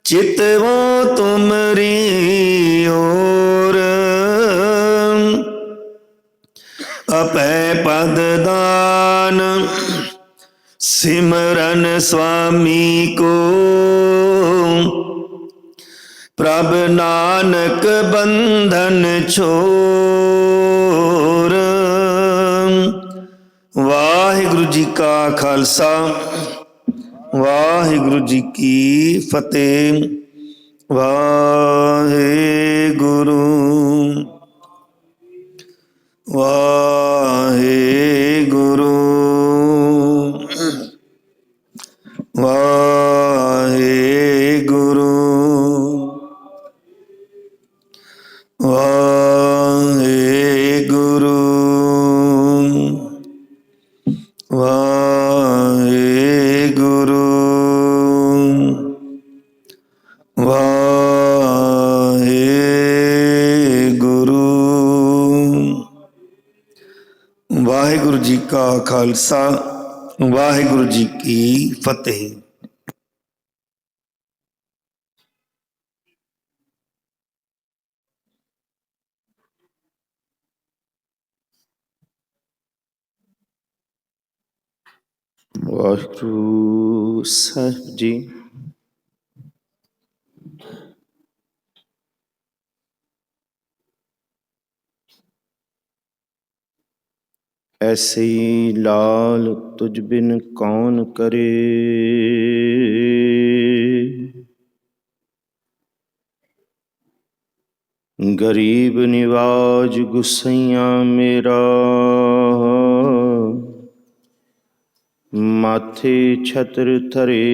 चितवो तुमरी ओर अपै पद दान सिमरन स्वामी को प्रभ नानक बंधन छोर। वाहिगुरु जी का खालसा वाहिगुरु जी की फतेह। वाहिगुरु वाहिगुरु वाहिगुरु वाहिगुरु वाहिगुरु वाहिगुरु। वाहिगुरु जी का खालसा वाहिगुरु जी की फतेह। वाहिगुरु साहिब जी ऐसे लाल तुझ बिन कौन करे, गरीब निवाज गुसैया मेरा, माथे छत्र धरे।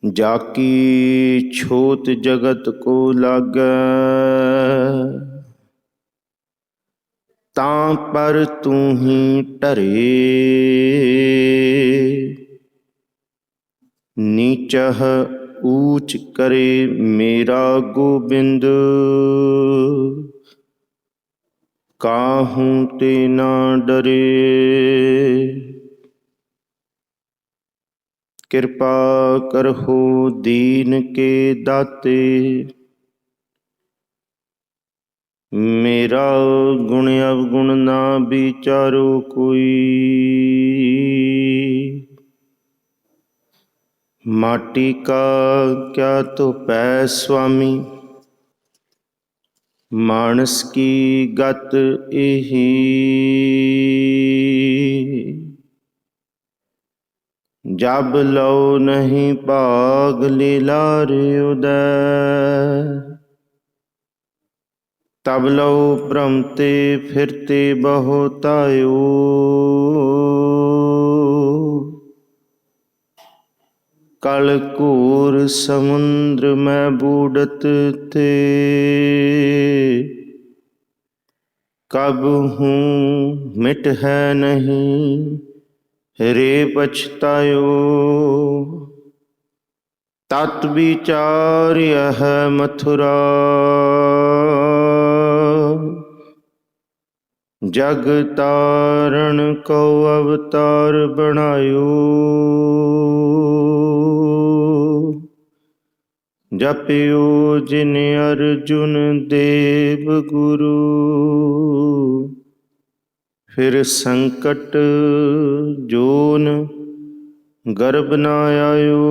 जाकी छोत जगत को लागै, तां पर तू ही टरे। नीचह ऊच करे मेरा गोबिंद, काहू ते ना डरे। कृपा करहो दीन के दाते, मेरा गुण अवगुण ना विचारो कोई। माटी का क्या तो पै स्वामी, मानस की गत एही। जब लो नहीं भाग लीलार उदय, तब लो भ्रमते फिरते बहुतायो। कल घोर समुद्र में बूढ़त थे, कब हूँ मिट है नहीं रे पछतायो। तत् विचार यह मथुरा, जग तारण को अवतार बनायो। जपियो जिन अर्जुन देव गुरु, फिर संकट जोन गर्भ न आयो।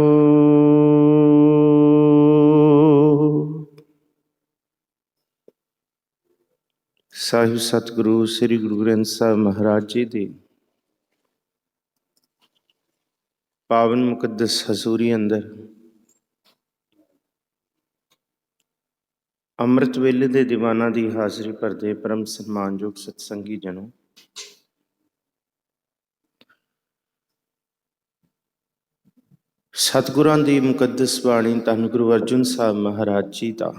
ਸਾਹਿਬ ਸਤਿਗੁਰੂ ਸ੍ਰੀ ਗੁਰੂ ਗ੍ਰੰਥ ਸਾਹਿਬ ਮਹਾਰਾਜ ਜੀ ਦੀ ਪਾਵਨ ਮੁਕੱਦਸ ਹਜ਼ੂਰੀ ਅੰਦਰ ਅੰਮ੍ਰਿਤ ਵੇਲੇ ਦੇ ਦੀਵਾਨਾਂ ਦੀ ਹਾਜ਼ਰੀ ਭਰਦੇ ਪਰਮ ਸਨਮਾਨਯੋਗ ਸਤਸੰਗੀ ਜਨੋ, ਸਤਿਗੁਰਾਂ ਦੀ ਮੁਕੱਦਸ ਬਾਣੀ ਧੰਨ ਗੁਰੂ ਅਰਜਨ ਸਾਹਿਬ ਮਹਾਰਾਜ ਜੀ ਦਾ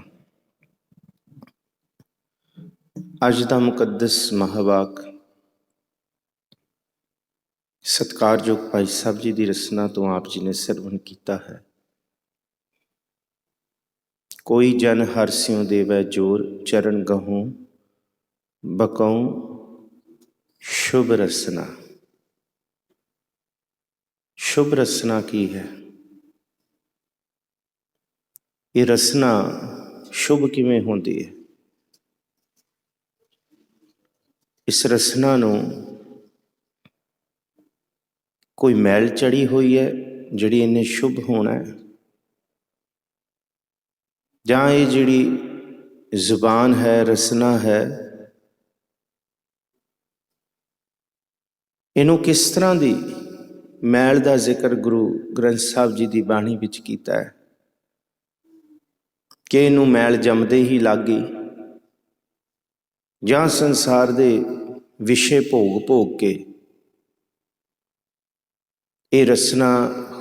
ਅੱਜ ਦਾ ਮੁਕੱਦਸ ਮਹਾਵਾਕ ਸਤਿਕਾਰਯੋਗ ਭਾਈ ਸਾਹਿਬ ਜੀ ਦੀ ਰਚਨਾ ਤੋਂ ਆਪ ਜੀ ਨੇ ਸਰਵਣ ਕੀਤਾ ਹੈ। ਕੋਈ ਜਨ ਹਰਿ ਸਿਉ ਦੇਵੈ ਜੋਰ, ਚਰਨ ਗਹੂੰ ਬਕਉ ਸ਼ੁਭ ਰਸਨਾ। शुभ रसना की है? ये रसना शुभ किवें होंदी है? इस रसना नूं कोई मैल चढ़ी हुई है जिहड़ी इन्हें शुभ होना है, जां ये जिहड़ी जुबान है, रसना है, इनू किस तरह दी मैल का जिक्र गुरु ग्रंथ साहब जी की बाणी विच कीता है कि इनू मैल जमदे ही लग गई, जां संसार दे विषय भोग भोग के ये रसना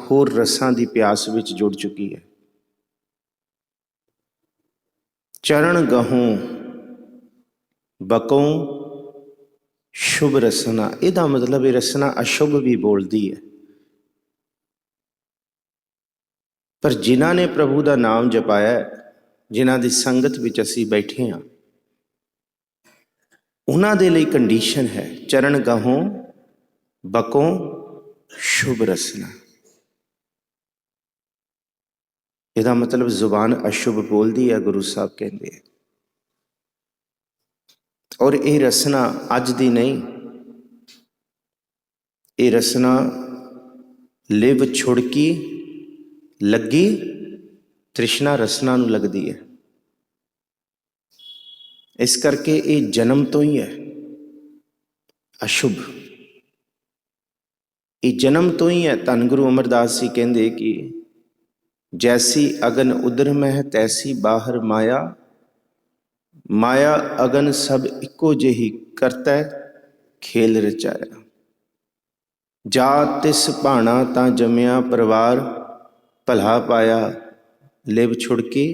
होर रसां की प्यास विच जुड़ चुकी है। चरण गहूं बकों शुभ रसना, इहदा मतलब ये रसना अशुभ भी बोलती है, पर जिन्हां ने प्रभु का नाम जपाया, जिन्हां की संगत विच असीं बैठे हाँ, उन्हां दे लई कंडीशन है चरण गहों बकों शुभ रसना। इहदा मतलब जुबान अशुभ बोलती है, गुरु साहब कहते हैं। और ये रसना अज दी नहीं, ये रसना लिव छुड़की लगी तृष्णा रसना नूं लगदी है। इस करके ये जन्म तो ही है अशुभ, ये जन्म तो ही है। धन गुरु अमरदास जी कहते कि जैसी अगन उदर में तैसी बाहर माया, माया अगन सब इको जेही करता खेल रचाया। जा तिस भाणा तां जमिया परिवार, भला पाया लिव छुड़की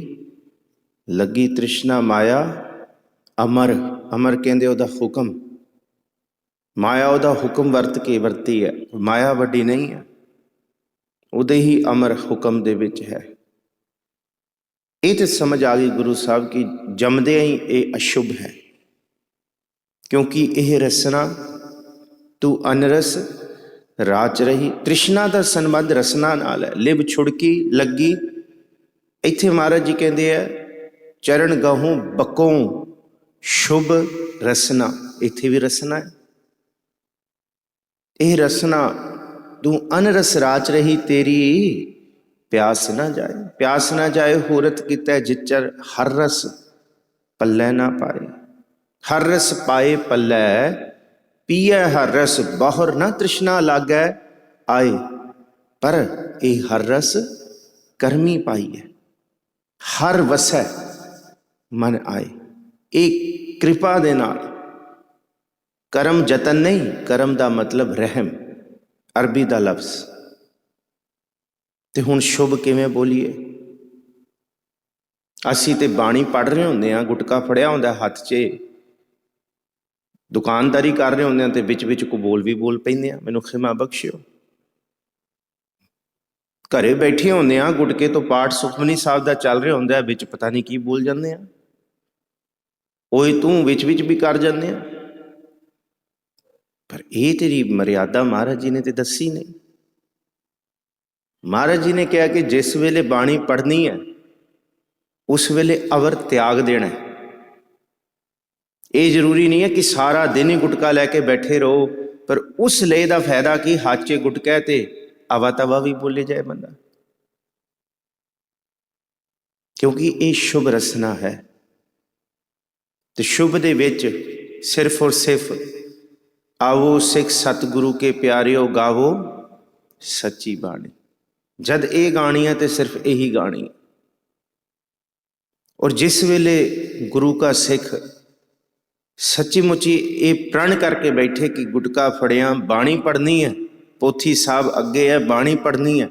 लगी तृष्णा माया। अमर, अमर कहते उहदा हुक्म, माया उहदा हुक्म वरत के वरती है, माया वड्डी नहीं है, उहदे ही अमर हुक्म दे विच है। ये तो समझ आ गई गुरु साहब की जमदे ही ये अशुभ है, क्योंकि यह रसना तू अनरस राच रही। तृष्णा का संबंध रसना नाल है। लिव छुड़की लगी, इत्थे महाराज जी कहते हैं चरण गहूं बकों शुभ रसना, इत्थे भी रसना है। यह रसना तू अनरस राच रही, तेरी प्यास ना जाए। प्यास ना जाए होरत कितै जिचर हर रस पल्लै ना पाए। हर रस पाए पल्लै पिए हर रस, बाहर ना तृष्णा लागै आए। पर यह हर रस करमी पाई है, हर वसै मन आए। एक कृपा दे नाल, करम जतन नहीं, करम का मतलब रहम, अरबी का लफ्ज। तो हुण शुभ किवें बोलीए? असीं ते बाणी पढ़ रहे होंदे हां, गुटका फड़िया हुंदा हत्थ 'च, दुकानदारी कर रहे होंदे हां ते विच विच को बोल भी बोल पैंदे हां, मैनूं खिमा बख्शिओ। घरे बैठे होंदे हां, गुटके तो पाठ सुखमनी साहब का चल रहा होंदा, विच पता नहीं की बोल जांदे हां, ओए तूं विच विच भी कर जांदे हां। पर ये तेरी मर्यादा महाराज जी ने तो दसी नहीं। महाराज जी ने कहा कि जिस वेले बाणी पढ़नी है उस वेले अवर त्याग देना है। ये जरूरी नहीं है कि सारा दिन ही गुटका लैके बैठे रहो, पर उस ले का फायदा कि हाथ 'च गुटका है ते अवा तवा भी बोले जाए बंदा, क्योंकि ये शुभ रसना है। तो शुभ दे विच सिर्फ और सिर्फ आवो सिख सतगुरु के प्यारिओ गावो सच्ची बाणी। जद ये गाणी है तो सिर्फ यही गाणी है। और जिस वेले गुरु का सिख सच्ची मुची ये प्रण करके बैठे कि गुटका फड़िया बाणी पढ़नी है, पोथी साहब अगे है, बाणी पढ़नी है,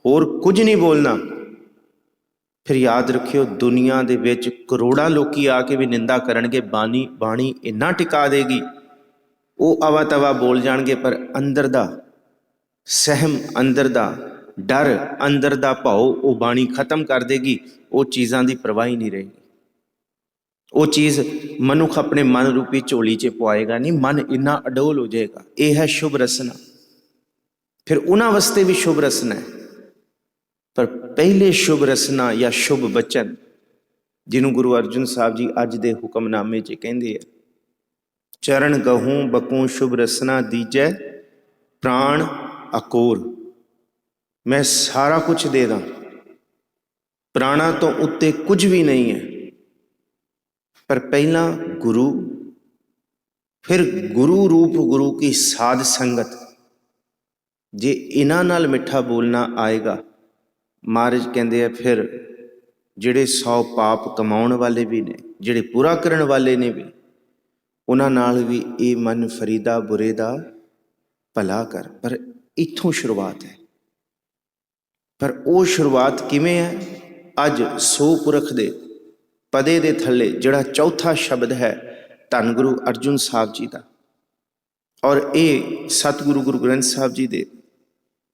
होर कुछ नहीं बोलना, फिर याद रखियो दुनिया दे विच करोड़ां लोकी आके भी निंदा करनगे, बाणी बाणी इन्ना टिका देगी, वो अवा तवा बोल जाणगे, पर अंदर दा सहम, अंदर दा डर, अंदर दा भाव वो बाणी खत्म कर देगी। वो चीज़ां दी परवाह ही नहीं रहेगी। वो चीज़ मनुख अपने मन रूपी झोली च पवाएगा नहीं, मन इन्ना अडोल हो जाएगा। यह है शुभ रसना। फिर उन्हां वास्ते भी शुभ रसना है। पर पहले शुभ रसना या शुभ बचन जिन्हों गुरु अर्जन साहब जी अज दे हुक्मनामे च कहते हैं, चरण गहूं बकूं शुभ रसना दीजै प्राण अकोर। मैं सारा कुछ दे दा, प्राणा तो उत्ते कुछ भी नहीं है, पर पहला गुरु, फिर गुरु रूप गुरु की साध संगत। जे इन्हां नाल मिठा बोलना आएगा, महाराज कहते हैं फिर जिहड़े 100 पाप कमाउण वाले भी ने, जिहड़े पूरा करन वाले ने भी, उन्हां नाल भी ये मन फरीदा बुरे दा भला कर। पर इत्थों शुरुआत है। पर वो शुरुआत किवें है? अज सो पुरख दे पदे दे थल्ले जिहड़ा चौथा शब्द है धन गुरु अर्जुन साहब जी का, और ये सतगुरु गुरु ग्रंथ साहब जी दे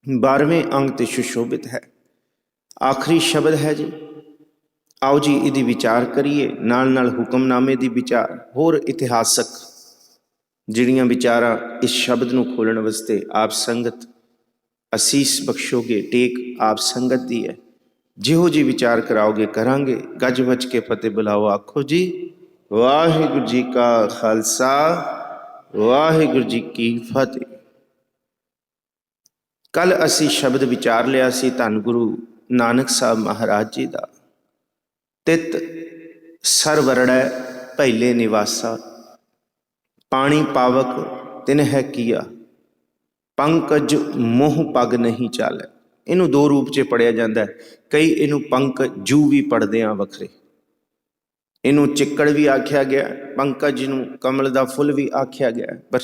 12वें अंग ते सुशोभित है। आखिरी शब्द है जी। आओ जी इहदी विचार करिए, नाल नाल हुक्मनामे दी विचार, होर इतिहासक जिहड़ियां विचारां इस शब्द नूं खोलण वास्ते आप संगत असीस बख्शोगे। टेक आप संगत दी है, जिहो जी विचार कराओगे करांगे। गज वज के फतेह बुलाओ, आखो जी वाहिगुरू जी का खालसा वाहिगुरू जी की फतेह। कल असी शब्द विचार लिया सी धन गुरु नानक साहब महाराज जी का, तित सरवरड़ै भैले निवासा, पानी पावक तिन है किया, पंकज मोह पग नहीं चालै। इनू दो रूप च पढ़िया जाता है। कई इनू पंकजू भी पढ़ते हैं वखरे। इनू चिक्कड़ भी आख्या गया, पंकज नू कमल का फुल भी आख्या गया। पर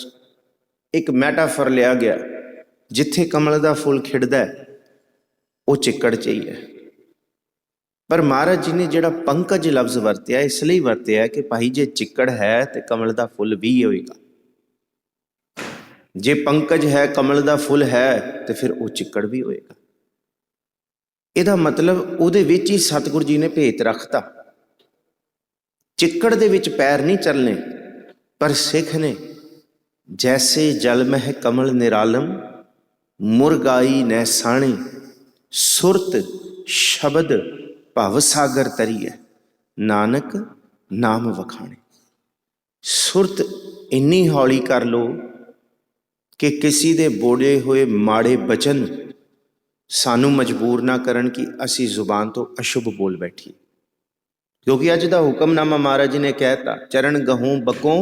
एक मैटाफर लिया गया, जिथे कमल का फुल खिड़दा है वो चिक्कड़ च ही है। पर महाराज जी ने जिहड़ा पंकज लफ्ज़ वरत्या इसलिए वरत्या कि भाई जे चिक्कड़ है तो कमल का फुल भी होएगा, जे पंकज है कमल का फुल है तो फिर वो चिक्कड़ भी होएगा। ਇਹਦਾ मतलब ਉਹਦੇ ਵਿੱਚ ही सतगुरु जी ने भेत रखता। चिक्कड़ दे विच पैर नहीं चलने, पर सिख ने जैसे जल मह कमल निरालम, मुरगाई नैसाणी, सुरत शब्द भव सागर तरीए, नानक नाम वखाणे। सुरत इन्नी हौली कर लो कि किसी दे बोले हुए माड़े बचन सानू मजबूर ना करन कि असी जुबान तो अशुभ बोल बैठिए। क्योंकि अज का हुक्मनामा महाराज जी ने कहता, चरण गहूं बकों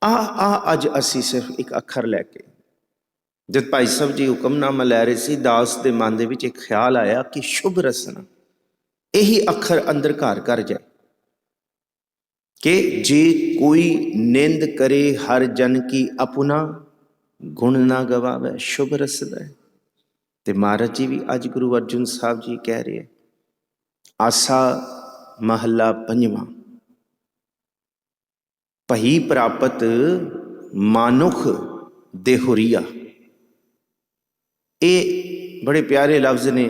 आ अज असी सिर्फ एक अखर लैके। जब भाई साहब जी हुक्मनामा लै रहे सी, दास के मन दे विच एक ख्याल आया कि शुभ रसना यही अखर अंदर घर कर जाए कि जे कोई निंद करे हर जन की अपना, गुण ना गवावे शुभ रसदा है। ते महाराज जी भी अज गुरु अर्जुन साहब जी कह रहे हैं, आसा महला पंजवां, भई प्रापत मानुख देहुरिया। ये बड़े प्यारे लफ्ज़ ने,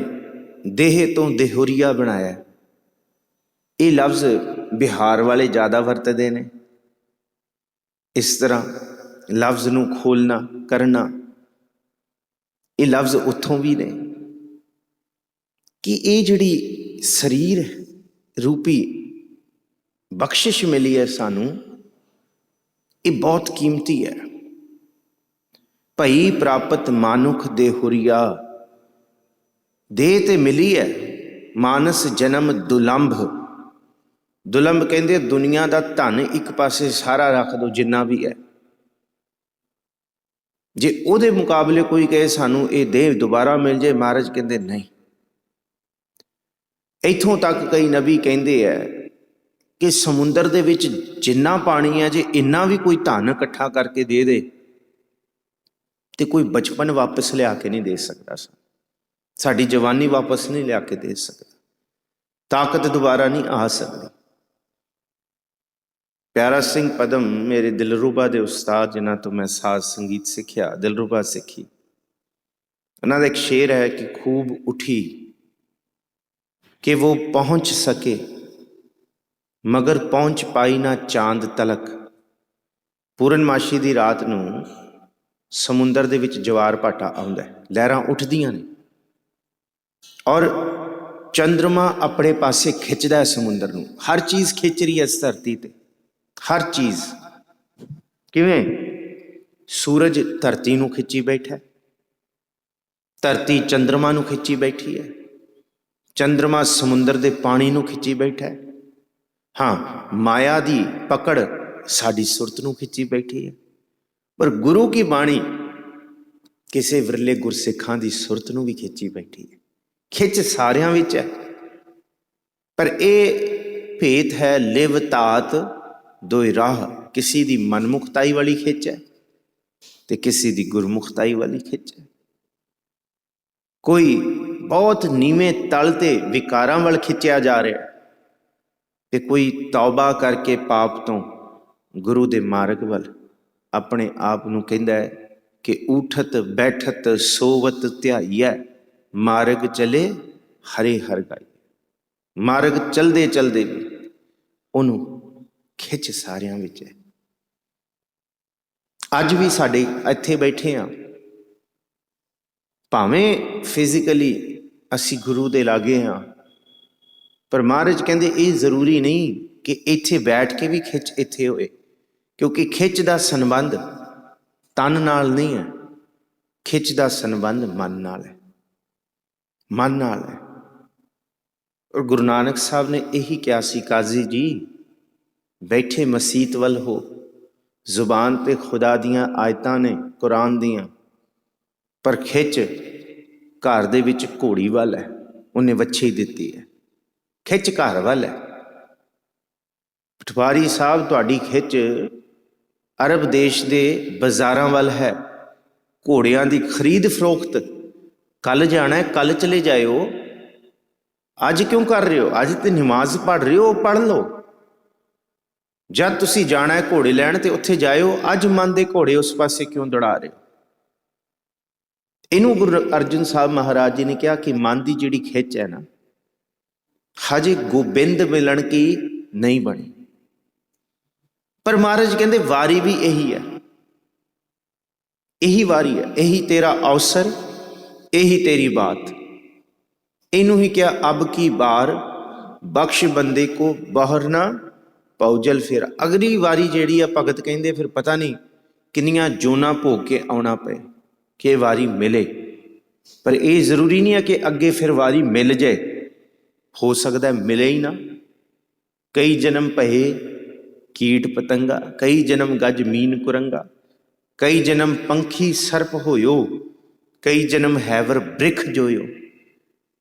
देह तो देहुरिया बनाया। ये लफ्ज़ बिहार वाले ज़्यादा वरतते हैं। इस तरह लफ्ज़ नूं खोलना करना, ये लफ्ज़ उत्थों भी ने कि ये जिहड़ी शरीर रूपी बख्शिश मिली है सानू, ये बहुत कीमती है। भई प्रापत मानुख देहुरिया, देह ते मिली है, मानस जन्म दुलंभ। दुलंभ कहते दुनिया का धन एक पासे सारा रख दो जिन्ना भी है, जे उहदे मुकाबले कोई कहे सानू ये देह दोबारा मिल जाए, महाराज कहते नहीं। इत्थों तक कई नबी कहते हैं कि समुंदर दे विच जिन्ना पानी है, जे इन्ना भी कोई धन इकट्ठा करके दे दे तो कोई बचपन वापस लिया के नहीं दे सकता, साड़ी जवानी वापस नहीं लिया के दे सकता, ताकत दोबारा नहीं आ सकती। प्यारा सिंह पदम मेरे दिलरुबा के उस्ताद जिन्हों तो मैं साज संगीत सीखिया, दिलरुबा सीखी, उन्होंने एक शेर है कि खूब उठी कि वो पहुँच सके मगर पहुँच पाई ना चांद तलक। पूर्णमाशी की रात नूं ਸਮੁੰਦਰ ਦੇ ਵਿੱਚ ਜਵਾਰ ਭਾਟਾ ਆਉਂਦਾ, ਲਹਿਰਾਂ ਉੱਠਦੀਆਂ ਨੇ ਔਰ ਚੰਦਰਮਾ ਆਪਣੇ ਪਾਸੇ ਖਿੱਚਦਾ ਹੈ ਸਮੁੰਦਰ ਨੂੰ। ਹਰ ਚੀਜ਼ ਖਿੱਚ ਰਹੀ ਹੈ ਇਸ ਧਰਤੀ ਤੇ, ਹਰ ਚੀਜ਼। ਕਿਵੇਂ? ਸੂਰਜ ਧਰਤੀ ਨੂੰ ਖਿੱਚੀ ਬੈਠਾ, ਧਰਤੀ ਚੰਦਰਮਾ ਨੂੰ ਖਿੱਚੀ ਬੈਠੀ ਹੈ, ਚੰਦਰਮਾ ਸਮੁੰਦਰ ਦੇ ਪਾਣੀ ਨੂੰ ਖਿੱਚੀ ਬੈਠਾ। ਹਾਂ, ਮਾਇਆ ਦੀ ਪਕੜ ਸਾਡੀ ਸੁਰਤ ਨੂੰ ਖਿੱਚੀ ਬੈਠੀ ਹੈ, ਪਰ ਗੁਰੂ ਕੀ ਬਾਣੀ ਕਿਸੇ ਵਿਰਲੇ ਗੁਰਸਿੱਖਾਂ ਦੀ ਸੁਰਤ ਨੂੰ ਵੀ ਖਿੱਚੀ ਬੈਠੀ ਹੈ। ਖਿੱਚ ਸਾਰਿਆਂ ਵਿੱਚ ਹੈ, ਪਰ ਇਹ ਭੇਤ ਹੈ ਲਿਵ ਧਾਤ ਦੋਇ ਰਾਹ। ਕਿਸੇ ਦੀ ਮਨਮੁਖਤਾਈ ਵਾਲੀ ਖਿੱਚ ਹੈ ਤੇ ਕਿਸੇ ਦੀ ਗੁਰਮੁਖਤਾਈ ਵਾਲੀ ਖਿੱਚ ਹੈ। ਕੋਈ ਬਹੁਤ ਨੀਵੇਂ ਤਲ ਤੇ ਵਿਕਾਰਾਂ ਵੱਲ ਖਿੱਚਿਆ ਜਾ ਰਿਹਾ ਤੇ ਕੋਈ ਤੌਬਾ ਕਰਕੇ ਪਾਪ ਤੋਂ ਗੁਰੂ ਦੇ ਮਾਰਗ ਵੱਲ ਆਪਣੇ ਆਪ ਨੂੰ ਕਹਿੰਦਾ ਹੈ ਕਿ ਊਠਤ ਬੈਠਤ ਸੋਵਤ ਧਿਆਈਐ, ਮਾਰਗ ਚਲੇ ਹਰੇ ਹਰ ਗਾਈ। ਮਾਰਗ ਚਲਦੇ ਚਲਦੇ ਵੀ ਉਹਨੂੰ ਖਿੱਚ ਸਾਰਿਆਂ ਵਿੱਚ ਹੈ। ਅੱਜ ਵੀ ਸਾਡੇ ਇੱਥੇ ਬੈਠੇ ਹਾਂ, ਭਾਵੇਂ ਫਿਜ਼ੀਕਲੀ ਅਸੀਂ ਗੁਰੂ ਦੇ ਲਾਗੇ ਹਾਂ, ਪਰ ਮਹਾਰਾਜ ਕਹਿੰਦੇ ਇਹ ਜ਼ਰੂਰੀ ਨਹੀਂ ਕਿ ਇੱਥੇ ਬੈਠ ਕੇ ਵੀ ਖਿੱਚ ਇੱਥੇ ਹੋਏ, ਕਿਉਂਕਿ ਖਿੱਚ ਦਾ ਸੰਬੰਧ ਤਨ ਨਾਲ ਨਹੀਂ ਹੈ, ਖਿੱਚ ਦਾ ਸੰਬੰਧ ਮਨ ਨਾਲ ਹੈ, ਮਨ ਨਾਲ ਹੈ। ਔਰ ਗੁਰੂ ਨਾਨਕ ਸਾਹਿਬ ਨੇ ਇਹੀ ਕਿਹਾ ਸੀ, ਕਾਜ਼ੀ ਜੀ ਬੈਠੇ ਮਸੀਤ ਵੱਲ ਹੋ, ਜ਼ੁਬਾਨ ਤੇ ਖੁਦਾ ਦੀਆਂ ਆਇਤਾਂ ਨੇ ਕੁਰਾਨ ਦੀਆਂ, ਪਰ ਖਿੱਚ ਘਰ ਦੇ ਵਿੱਚ ਘੋੜੀ ਵੱਲ ਹੈ, ਉਹਨੇ ਵੱਛੀ ਦਿੱਤੀ ਹੈ, ਖਿੱਚ ਘਰ ਵੱਲ ਹੈ। ਪਟਵਾਰੀ ਸਾਹਿਬ ਤੁਹਾਡੀ ਖਿੱਚ ਅਰਬ ਦੇਸ਼ ਦੇ ਬਾਜ਼ਾਰਾਂ ਵੱਲ ਹੈ, ਘੋੜਿਆਂ ਦੀ ਖਰੀਦ ਫਰੋਖਤ। ਕੱਲ ਜਾਣਾ, ਕੱਲ ਚਲੇ ਜਾਇਓ, ਅੱਜ ਕਿਉਂ ਕਰ ਰਹੇ ਹੋ? ਅੱਜ ਤੇ ਨਮਾਜ਼ ਪੜ੍ਹ ਰਹੇ ਹੋ, ਪੜ੍ਹ ਲਓ। ਜਦ ਤੁਸੀਂ ਜਾਣਾ ਹੈ ਘੋੜੇ ਲੈਣ ਤੇ ਉੱਥੇ ਜਾਇਓ, ਅੱਜ ਮਨ ਦੇ ਘੋੜੇ ਉਸ ਪਾਸੇ ਕਿਉਂ ਦੌੜਾ ਰਹੇ ਹੋ? ਇਹਨੂੰ ਗੁਰੂ ਅਰਜਨ ਸਾਹਿਬ ਮਹਾਰਾਜ ਜੀ ਨੇ ਕਿਹਾ ਕਿ ਮਨ ਦੀ ਜਿਹੜੀ ਖਿੱਚ ਹੈ ਨਾ, ਹਜੇ ਗੋਬਿੰਦ ਮਿਲਣ ਕੀ ਨਹੀਂ ਬਣੀ। ਪਰ ਮਹਾਰਾਜ ਕਹਿੰਦੇ ਵਾਰੀ ਵੀ ਇਹੀ ਹੈ, ਇਹੀ ਵਾਰੀ ਹੈ, ਇਹੀ ਤੇਰਾ ਅਵਸਰ, ਇਹੀ ਤੇਰੀ ਬਾਤ। ਇਹਨੂੰ ਹੀ ਕਿਹਾ ਅਬ ਕੀ ਬਾਰ ਬਖਸ਼ ਬੰਦੇ ਕੋ ਬਾਹਰ ਨਾ ਪਉਜਲ। ਫਿਰ ਅਗਲੀ ਵਾਰੀ ਜਿਹੜੀ ਆ ਭਗਤ ਕਹਿੰਦੇ ਫਿਰ ਪਤਾ ਨਹੀਂ ਕਿੰਨੀਆਂ ਜੋਨਾਂ ਭੋਗ ਕੇ ਆਉਣਾ ਪਏ ਕਿ ਵਾਰੀ ਮਿਲੇ। ਪਰ ਇਹ ਜ਼ਰੂਰੀ ਨਹੀਂ ਹੈ ਕਿ ਅੱਗੇ ਫਿਰ ਵਾਰੀ ਮਿਲ ਜਾਏ, ਹੋ ਸਕਦਾ ਮਿਲੇ ਹੀ ਨਾ। ਕਈ ਜਨਮ ਭਏ ਕੀਟ ਪਤੰਗਾ, ਕਈ ਜਨਮ ਗਜ ਮੀਨ ਕੁਰੰਗਾ, ਕਈ ਜਨਮ ਪੰਖੀ ਸਰਪ ਹੋਇਓ, ਕਈ ਜਨਮ ਹੈਵਰ ਬ੍ਰਿਖ ਜੋਇਓ।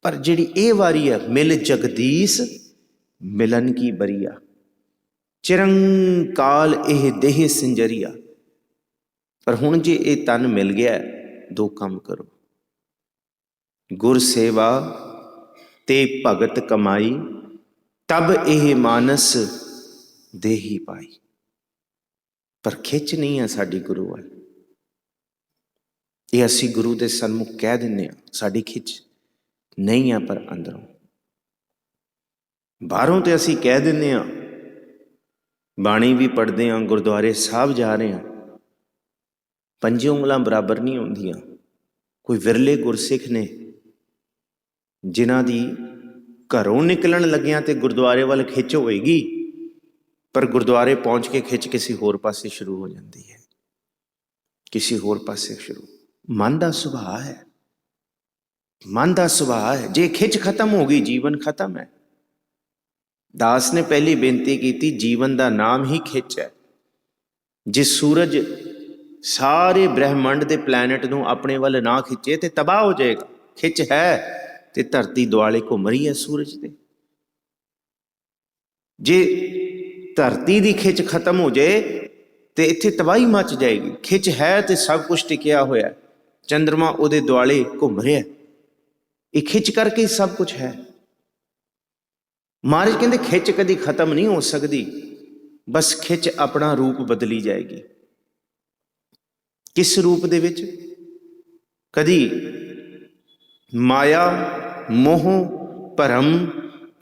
ਪਰ ਜਿਹੜੀ ਇਹ ਵਾਰੀ ਹੈ, ਮਿਲ ਜਗਦੀਸ਼ ਮਿਲਨ ਕੀ ਬਰੀਆ, ਚਿਰੰਕਾਲ ਇਹ ਦੇਹ ਸਿੰਜਰੀਆ। ਪਰ ਹੁਣ ਜੇ ਇਹ ਤਨ ਮਿਲ ਗਿਆ, ਦੋ ਕੰਮ ਕਰੋ, ਗੁਰ ਸੇਵਾ ਤੇ ਭਗਤ ਕਮਾਈ, ਤਬ ਇਹ ਮਾਨਸ ਦੇਹੀ ਪਾਈ। ਪਰ ਖਿੱਚ ਨਹੀਂ ਹੈ ਸਾਡੀ ਗੁਰੂ ਵੱਲ। ਇਹ ਅਸੀਂ ਗੁਰੂ ਦੇ ਸਨਮੁਖ ਕਹਿ ਦਿੰਦੇ ਹਾਂ ਸਾਡੀ ਖਿੱਚ ਨਹੀਂ ਹੈ, ਪਰ ਅੰਦਰੋਂ ਬਾਹਰੋਂ ਤੇ ਅਸੀਂ ਕਹਿ ਦਿੰਦੇ ਹਾਂ, ਬਾਣੀ ਵੀ ਪੜ੍ਹਦੇ ਹਾਂ, ਗੁਰਦੁਆਰੇ ਸਾਹਿਬ ਜਾ ਰਹੇ ਹਾਂ, ਪੰਜੇ ਉਂਗਲਾਂ ਬਰਾਬਰ ਨਹੀਂ ਹੁੰਦੀਆਂ। ਕੋਈ ਵਿਰਲੇ ਗੁਰਸਿੱਖ ਨੇ ਜਿਨ੍ਹਾਂ ਦੀ ਘਰੋਂ ਨਿਕਲਣ ਲੱਗਿਆਂ ਤੇ ਗੁਰਦੁਆਰੇ ਵੱਲ ਖਿੱਚ ਹੋਏਗੀ, ਪਰ ਗੁਰਦੁਆਰੇ ਪਹੁੰਚ ਕੇ ਖਿੱਚ ਕਿਸੇ ਹੋਰ ਪਾਸੇ ਸ਼ੁਰੂ ਹੋ ਜਾਂਦੀ ਹੈ, ਕਿਸੇ ਹੋਰ ਪਾਸੇ ਸ਼ੁਰੂ। ਮਨ ਦਾ ਸੁਭਾਅ ਹੈ, ਮਨ ਦਾ ਸੁਭਾਅ ਹੈ। ਜੇ ਖਿੱਚ ਖਤਮ ਹੋ ਗਈ, ਜੀਵਨ ਖਤਮ ਹੈ। ਦਾਸ ਨੇ ਪਹਿਲੀ ਬੇਨਤੀ ਕੀਤੀ, ਜੀਵਨ ਦਾ ਨਾਮ ਹੀ ਖਿੱਚ ਹੈ। ਜੇ ਸੂਰਜ ਸਾਰੇ ਬ੍ਰਹਿਮੰਡ ਦੇ ਪਲੈਨਟ ਨੂੰ ਆਪਣੇ ਵੱਲ ਨਾ ਖਿੱਚੇ ਤੇ ਤਬਾਹ ਹੋ ਜਾਏਗਾ। ਖਿੱਚ ਹੈ ਤੇ ਧਰਤੀ ਦੁਆਲੇ ਘੁੰਮ ਰਹੀ ਹੈ ਸੂਰਜ ਦੇ। ਜੇ ਧਰਤੀ ਦੀ ਖਿੱਚ ਖਤਮ ਹੋ ਜਾਏ ਤੇ ਇੱਥੇ ਤਬਾਹੀ ਮਚ ਜਾਏਗੀ। ਖਿੱਚ ਹੈ ਤੇ ਸਭ ਕੁਝ ਟਿਕਿਆ ਹੋਇਆ, ਚੰਦਰਮਾ ਉਹਦੇ ਦੁਆਲੇ ਘੁੰਮ ਰਿਹਾ, ਇਹ ਖਿੱਚ ਕਰਕੇ ਹੀ ਸਭ ਕੁਝ ਹੈ। ਮਹਾਰਾਜ ਕਹਿੰਦੇ ਖਿੱਚ ਕਦੀ ਖਤਮ ਨਹੀਂ ਹੋ ਸਕਦੀ, ਬਸ ਖਿੱਚ ਆਪਣਾ ਰੂਪ ਬਦਲੀ ਜਾਏਗੀ। ਕਿਸ ਰੂਪ ਦੇ ਵਿੱਚ? ਕਦੀ ਮਾਇਆ ਮੋਹ ਭਰਮ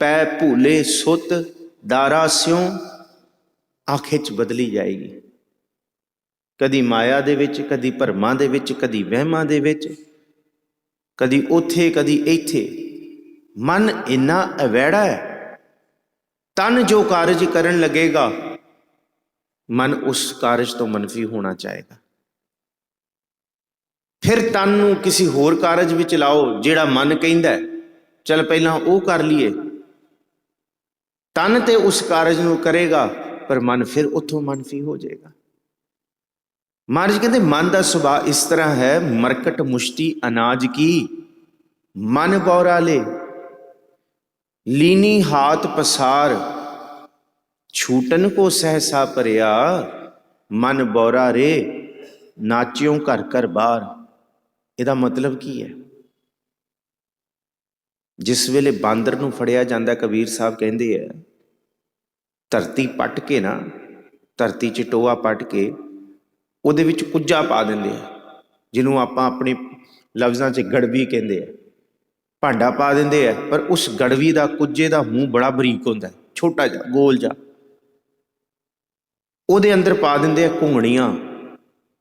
ਪੈ ਭੂਲੇ ਸੁੱਤ ਦਾਰਾ ਸਿਉ, ਆ ਖਿੱਚ ਬਦਲੀ ਜਾਏਗੀ। कदी माया दे विच, कदी भरमां दे विच, कदी वहमां दे विच, कदी उथे कदी इत्थे। मन इन्ना अवैड़ा है, तन जो कारज करन लगेगा मन उस कारज तो मनफी होना चाहेगा। फिर तन नूं किसी होर कारज विच लाओ जिहड़ा मन कहिंदा है चल पहलां वो कर लीए, तन ते उस कारज नूं करेगा पर मन फिर उत्थों मनफी हो जाएगा। महाराज कहते मन का सुभाव इस तरह है, मरकट मुष्टि अनाज की मन बौरा ले, लीनी हाथ पसार छूटन को सहसा परिया, मन बौरा रे नाच्यों घर घर बाहर। ਇਹਦਾ मतलब की है? जिस वेले बांदर नूं फड़िया जांदा, कबीर साहब कहंदे है धरती पट के ना, धरती च टोआ पट के ਉਹਦੇ ਵਿੱਚ ਕੁੱਜਾ ਪਾ ਦਿੰਦੇ ਆ, ਜਿਹਨੂੰ ਆਪਾਂ ਆਪਣੇ ਲਫ਼ਜ਼ਾਂ 'ਚ ਗੜਵੀ ਕਹਿੰਦੇ ਆ। ਭਾਂਡਾ ਪਾ ਦਿੰਦੇ ਆ, ਪਰ ਉਸ ਗੜਵੀ ਦਾ ਕੁੱਜੇ ਦਾ ਮੂੰਹ ਬੜਾ ਬਰੀਕ ਹੁੰਦਾ, ਛੋਟਾ ਜਿਹਾ ਗੋਲ ਜਿਹਾ। ਉਹਦੇ ਅੰਦਰ ਪਾ ਦਿੰਦੇ ਆ ਘੁੰਗਣੀਆਂ,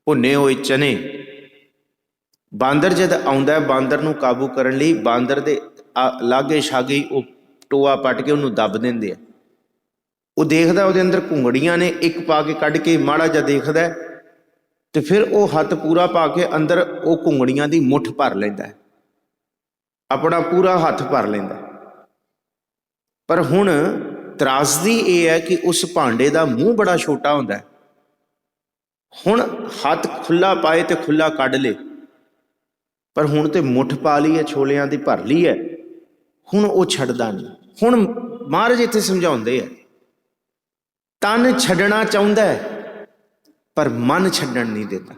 ਭੁੰਨੇ ਹੋਏ ਚਨੇ। ਬਾਂਦਰ ਜਦ ਆਉਂਦਾ, ਬਾਂਦਰ ਨੂੰ ਕਾਬੂ ਕਰਨ ਲਈ ਬਾਂਦਰ ਦੇ ਲਾਗੇ ਛਾਗੇ ਉਹ ਟੋਆ ਪੱਟ ਕੇ ਉਹਨੂੰ ਦੱਬ ਦਿੰਦੇ ਆ। ਉਹ ਦੇਖਦਾ ਉਹਦੇ ਅੰਦਰ ਘੁੰਗੜੀਆਂ ਨੇ, ਇੱਕ ਪਾ ਕੇ ਕੱਢ ਕੇ ਮਾੜਾ ਜਿਹਾ ਦੇਖਦਾ ਤੇ ਫਿਰ ਉਹ ਹੱਥ ਪੂਰਾ ਪਾ ਕੇ ਅੰਦਰ ਉਹ ਘੁੰਗੜੀਆਂ ਦੀ ਮੁੱਠ ਭਰ ਲੈਂਦਾ, ਆਪਣਾ ਪੂਰਾ ਹੱਥ ਭਰ ਲੈਂਦਾ। ਪਰ ਹੁਣ ਤਰਾਸਦੀ ਇਹ ਹੈ ਕਿ ਉਸ ਭਾਂਡੇ ਦਾ ਮੂੰਹ ਬੜਾ ਛੋਟਾ ਹੁੰਦਾ। ਹੁਣ ਹੱਥ ਖੁੱਲਾ ਪਾਏ ਤੇ ਖੁੱਲਾ ਕੱਢ ਲੇ, ਪਰ ਹੁਣ ਤੇ ਮੁੱਠ ਪਾ ਲਈ ਹੈ, ਛੋਲਿਆਂ ਦੀ ਭਰ ਲਈ ਹੈ, ਹੁਣ ਉਹ ਛੱਡਦਾ ਨਹੀਂ। ਹੁਣ ਮਹਾਰਾਜ ਇੱਥੇ ਸਮਝਾਉਂਦੇ ਆ, ਤਨ ਛੱਡਣਾ ਚਾਹੁੰਦਾ ਹੈ ਪਰ ਮਨ ਛੱਡਣ ਨਹੀਂ ਦਿੰਦਾ।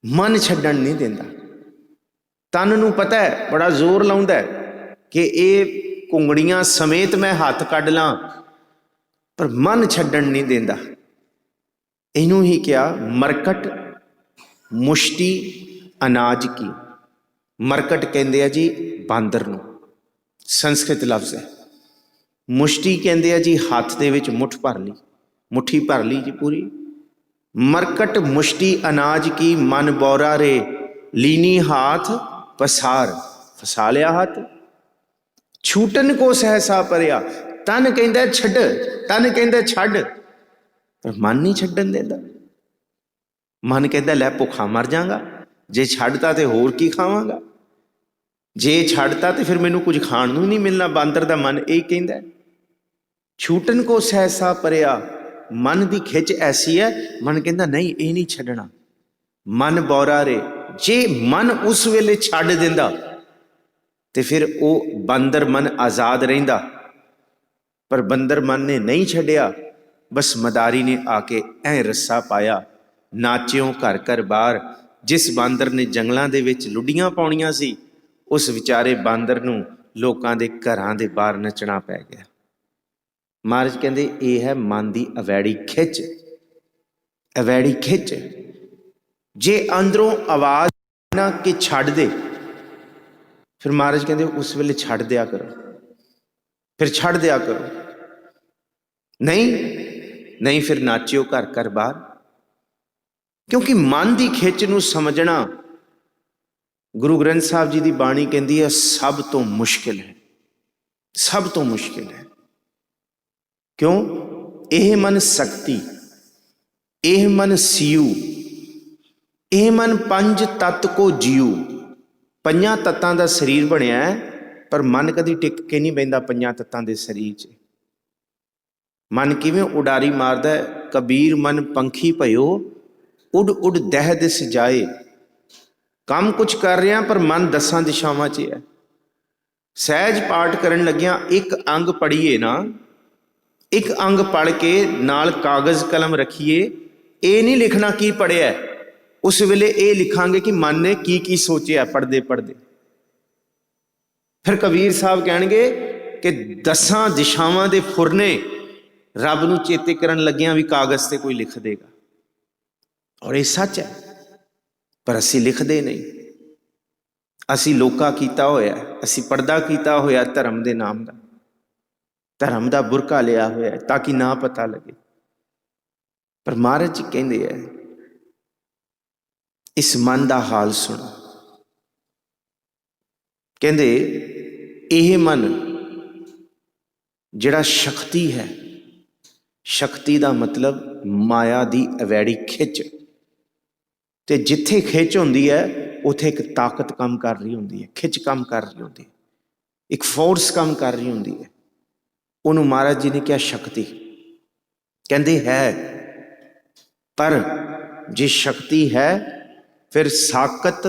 ਮਨ ਛੱਡਣ ਨਹੀਂ ਦਿੰਦਾ। ਤਨ ਨੂੰ ਪਤਾ ਹੈ, ਬੜਾ ਜ਼ੋਰ ਲਾਉਂਦਾ ਕਿ ਇਹ ਘੁੰਗੜੀਆਂ ਸਮੇਤ ਮੈਂ ਹੱਥ ਕੱਢ ਲਾਂ, ਪਰ ਮਨ ਛੱਡਣ ਨਹੀਂ ਦਿੰਦਾ। ਇਹਨੂੰ ਹੀ ਕਿਹਾ ਮਰਕਟ ਮੁਸ਼ਟੀ ਅਨਾਜ ਕੀ। ਮਰਕਟ ਕਹਿੰਦੇ ਆ ਜੀ ਬਾਂਦਰ ਨੂੰ, ਸੰਸਕ੍ਰਿਤ ਲਫ਼ਜ਼ ਹੈ। ਮੁਸ਼ਟੀ ਕਹਿੰਦੇ ਆ ਜੀ ਹੱਥ ਦੇ ਵਿੱਚ ਮੁੱਠ ਭਰ ਲਈ, ਮੁੱਠੀ ਭਰ ਲਈ ਜੀ ਪੂਰੀ। ਮਰਕਟ ਮੁਸ਼ਟੀ ਅਨਾਜ ਕੀ ਮਨ ਬੌਰਾ ਰੇ, ਲੀਨੀ ਹਾਥ ਪਸਾਰ, ਫਸਾ ਲਿਆ ਹੱਥ। ਛੂਟਨ ਕੋ ਸਹਿਸਾ ਪਰਿਆ, ਤਨ ਕਹਿੰਦਾ ਛੱਡ, ਤਨ ਕਹਿੰਦਾ ਛੱਡ, ਪਰ ਮਨ ਨਹੀਂ ਛੱਡਣ ਦਿੰਦਾ। ਮਨ ਕਹਿੰਦਾ ਲੈ ਭੁੱਖਾ ਮਰ ਜਾਵਾਂਗਾ, ਜੇ ਛੱਡਤਾ ਤੇ ਹੋਰ ਕੀ ਖਾਵਾਂਗਾ, ਜੇ ਛੱਡਤਾ ਤੇ ਫਿਰ ਮੈਨੂੰ ਕੁਝ ਖਾਣ ਨੂੰ ਨਹੀਂ ਮਿਲਣਾ। ਬਾਂਦਰ ਦਾ ਮਨ ਇਹ ਕਹਿੰਦਾ। ਛੂਟਨ ਕੋ ਸਹਿਸਾ ਪਰਿਆ, ਮਨ ਦੀ ਖਿੱਚ ਐਸੀ ਹੈ, ਮਨ ਕਹਿੰਦਾ ਨਹੀਂ ਇਹ ਨਹੀਂ ਛੱਡਣਾ। ਮਨ ਬੌਰਾ ਰੇ, ਜੇ ਮਨ ਉਸ ਵੇਲੇ ਛੱਡ ਦਿੰਦਾ ਤੇ ਫਿਰ ਉਹ ਬਾਂਦਰ ਮਨ ਆਜ਼ਾਦ ਰਹਿੰਦਾ, ਪਰ ਬੰਦਰ ਮਨ ਨੇ ਨਹੀਂ ਛੱਡਿਆ। ਬਸ ਮਦਾਰੀ ਨੇ ਆ ਕੇ ਐ ਰੱਸਾ ਪਾਇਆ, ਨਾਚਿਓ ਘਰ ਘਰ ਬਾਹਰ। ਜਿਸ ਬਾਂਦਰ ਨੇ ਜੰਗਲਾਂ ਦੇ ਵਿੱਚ ਲੁੱਡੀਆਂ ਪਾਉਣੀਆਂ ਸੀ, ਉਸ ਵਿਚਾਰੇ ਬਾਂਦਰ ਨੂੰ ਲੋਕਾਂ ਦੇ ਘਰਾਂ ਦੇ ਬਾਹਰ ਨੱਚਣਾ ਪੈ ਗਿਆ। ਮਹਾਰਾਜ ਕਹਿੰਦੇ ਇਹ ਹੈ ਮਨ ਦੀ ਅਵੈੜੀ ਖਿੱਚ। ਅਵੈੜੀ ਖਿੱਚ ਜੇ ਅੰਦਰੋਂ ਆਵਾਜ਼ ਨਾ ਕਿ ਛੱਡ ਦੇ, ਫਿਰ ਮਹਾਰਾਜ ਕਹਿੰਦੇ ਉਸ ਵੇਲੇ ਛੱਡ ਦਿਆ ਕਰੋ, ਫਿਰ ਛੱਡ ਦਿਆ ਕਰੋ। ਨਹੀਂ ਫਿਰ ਨਾਚਿਓ ਘਰ ਘਰ ਬਾਹਰ। ਕਿਉਂਕਿ ਮਨ ਦੀ ਖਿੱਚ ਨੂੰ ਸਮਝਣਾ, ਗੁਰੂ ਗ੍ਰੰਥ ਸਾਹਿਬ ਜੀ ਦੀ ਬਾਣੀ ਕਹਿੰਦੀ ਹੈ ਸਭ ਤੋਂ ਮੁਸ਼ਕਿਲ ਹੈ, ਸਭ ਤੋਂ ਮੁਸ਼ਕਿਲ ਹੈ। ਕਿਉਂ? ਇਹ ਮਨ ਸ਼ਕਤੀ, ਇਹ ਮਨ ਸਿਉ, ਇਹ ਮਨ ਪੰਜ ਤੱਤ ਕੋ ਜੀਉ। ਪੰਜਾਂ ਤੱਤਾਂ ਦਾ ਸਰੀਰ ਬਣਿਆ ਹੈ, ਪਰ ਮਨ ਕਦੀ ਟਿਕ ਕੇ ਨਹੀਂ ਬਹਿੰਦਾ ਪੰਜਾਂ ਤੱਤਾਂ ਦੇ ਸਰੀਰ 'ਚ। ਮਨ ਕਿਵੇਂ ਉਡਾਰੀ ਮਾਰਦਾ? ਕਬੀਰ ਮਨ ਪੰਖੀ ਭਇਓ, ਉੱਡ ਉੱਡ ਦਹਿ ਦਿਸ ਜਾਏ। ਕੰਮ ਕੁਛ ਕਰ ਰਿਹਾ ਪਰ ਮਨ ਦਸਾਂ ਦਿਸ਼ਾਵਾਂ 'ਚ ਹੈ। ਸਹਿਜ ਪਾਠ ਕਰਨ ਲੱਗਿਆਂ ਇੱਕ ਅੰਗ ਪੜ੍ਹੀਏ ਨਾ, ਇੱਕ ਅੰਗ ਪੜ੍ਹ ਕੇ ਨਾਲ ਕਾਗਜ਼ ਕਲਮ ਰੱਖੀਏ, ਇਹ ਨਹੀਂ ਲਿਖਣਾ ਕੀ ਪੜ੍ਹਿਆ, ਉਸ ਵੇਲੇ ਇਹ ਲਿਖਾਂਗੇ ਕਿ ਮਨ ਨੇ ਕੀ ਕੀ ਸੋਚਿਆ ਪੜ੍ਹਦੇ ਪੜ੍ਹਦੇ। ਫਿਰ ਕਬੀਰ ਸਾਹਿਬ ਕਹਿਣਗੇ ਕਿ ਦਸਾਂ ਦਿਸ਼ਾਵਾਂ ਦੇ ਫੁਰਨੇ ਰੱਬ ਨੂੰ ਚੇਤੇ ਕਰਨ ਲੱਗਿਆਂ ਵੀ ਕਾਗਜ਼ ਤੇ ਕੋਈ ਲਿਖ ਦੇਗਾ। ਔਰ ਇਹ ਸੱਚ ਹੈ, ਪਰ ਅਸੀਂ ਲਿਖਦੇ ਨਹੀਂ। ਅਸੀਂ ਲੋਕਾ ਕੀਤਾ ਹੋਇਆ, ਅਸੀਂ ਪਰਦਾ ਕੀਤਾ ਹੋਇਆ ਧਰਮ ਦੇ ਨਾਮ ਦਾ, ਧਰਮ ਦਾ ਬੁਰਕਾ ਲਿਆ ਹੋਇਆ ਤਾਂ ਕਿ ਨਾ ਪਤਾ ਲੱਗੇ। पर महाराज जी कहते हैं इस मन का हाल सुनो। कहते यह मन जिहड़ा शक्ति है, शक्ति का मतलब माया की अवैड़ी खिच, ते जिथे खिच होंदी है उथे एक ताकत काम कर रही होंदी है, खिच काम कर रही होंदी है, एक फोर्स काम कर रही होंदी है। उन्होंने महाराज जी ने क्या शक्ति कहते है, पर जे शक्ति है फिर साकत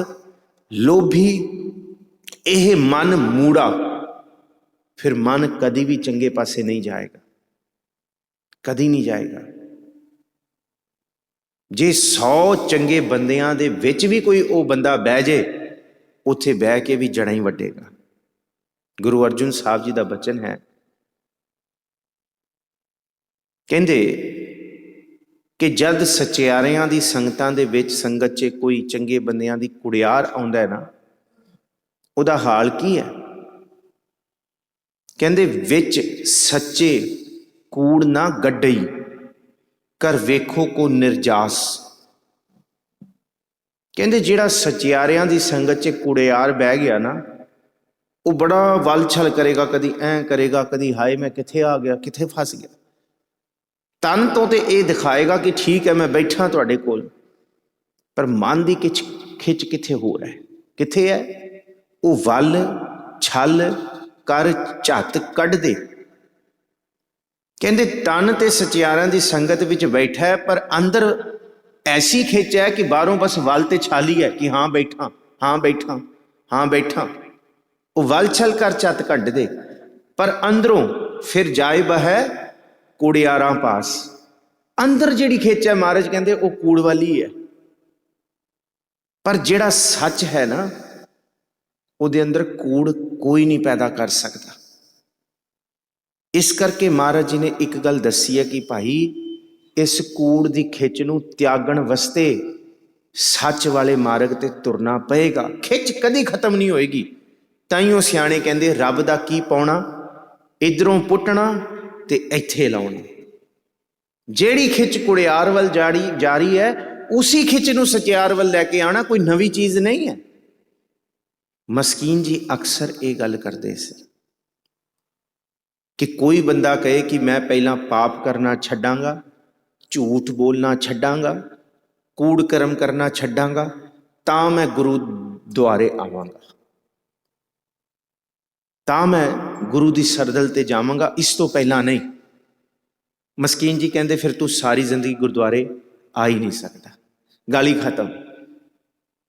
लोभी यह मन मूड़ा, फिर मन कभी भी चंगे पासे नहीं जाएगा, कभी नहीं जाएगा। जे 100 चंगे बंदियां दे विच भी कोई वो बंदा बह जाए, उत्थे बह के भी जड़ा ही वड्डेगा। गुरु अर्जुन साहब जी का बचन है, कहते कि जद सचियारियां दी संगतां दे विच संगत च कोई चंगे बंदियां दी कुड़ियार आउंदा है ना, उहदा हाल की है। कहते विच सच्चे कूड़ ना गड्डई, कर वेखो को निर्जास। कहते जिहड़ा सचियारियां दी संगत च कुड़ियार बह गया ना, वो बड़ा वल छल करेगा, कदी ऐ करेगा, कदी हाय मैं किथे आ गया, किथे फस गया। तन तो ये दिखाएगा कि ठीक है मैं बैठा तुहाडे कोल, पर मन की खिच किथे हो रहा है, किथे है वो वल छल कर झत कढ़ दे। कहते तन ते सचियारियां दी संगत विच बैठा है, पर अंदर ऐसी खिच है कि बाहरों बस वल ते छल ही है कि हाँ बैठा, हाँ बैठा, हाँ बैठा। वो वल छल कर झत कढ़ दे, पर अंदरों फिर जाए बह कुड़ियारां पास। अंदर जिहड़ी खिच है महाराज कहते वो कूड़ वाली है, पर जिहड़ा सच है ना उहदे अंदर कूड़ कोई नहीं पैदा कर सकता। इस करके महाराज जी ने एक गल दसी है कि भाई इस कूड़ की खिच नूं त्यागण वास्ते सच वाले मार्ग ते तुरना पएगा। खिच कदी खत्म नहीं होएगी। ताइयों सियाणे कहते रब दा की पाउणा, इधरों पुट्टना ते इत्थे लाउणा। जेड़ी खिच कुड़ियार वल जा रही है, उसी खिच नूं सचियार वल लैके आना कोई नवी चीज़ नहीं है। मस्कीन जी अक्सर ये गल करते थे कि कोई बंदा कहे कि मैं पहला पाप करना छड्डांगा, झूठ बोलना छड्डांगा, कूड़ कर्म करना छड्डांगा, तां मैं गुरु द्वारे आवांगा, तां मैं गुरु की सरदल ते जावांगा, इस तो पहला नहीं। मस्कीन जी कहते फिर तू सारी जिंदगी गुरुद्वारे आ ही नहीं सकता, गाली खत्म,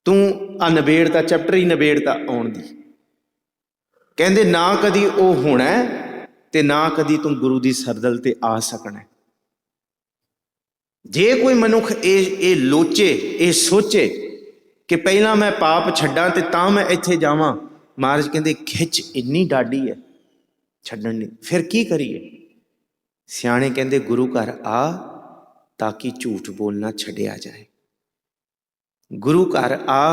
तू आ नबेड़ता चैप्टर ही नबेड़ता आउण दी। कहते ना कदी वो होना है ते ना कदी तू गुरु की सरदल ते आ सकना है। जे कोई मनुख ये लोचे, ये सोचे कि पहला मैं पाप छड्डां ते तां मैं इत्थे जावां, महाराज कहते खिच इन्नी डाडी है छड्डण दी, फिर की करिए। सियाणे कहते गुरु घर आ ताकि झूठ बोलना छड्डिया जाए, गुरु घर आ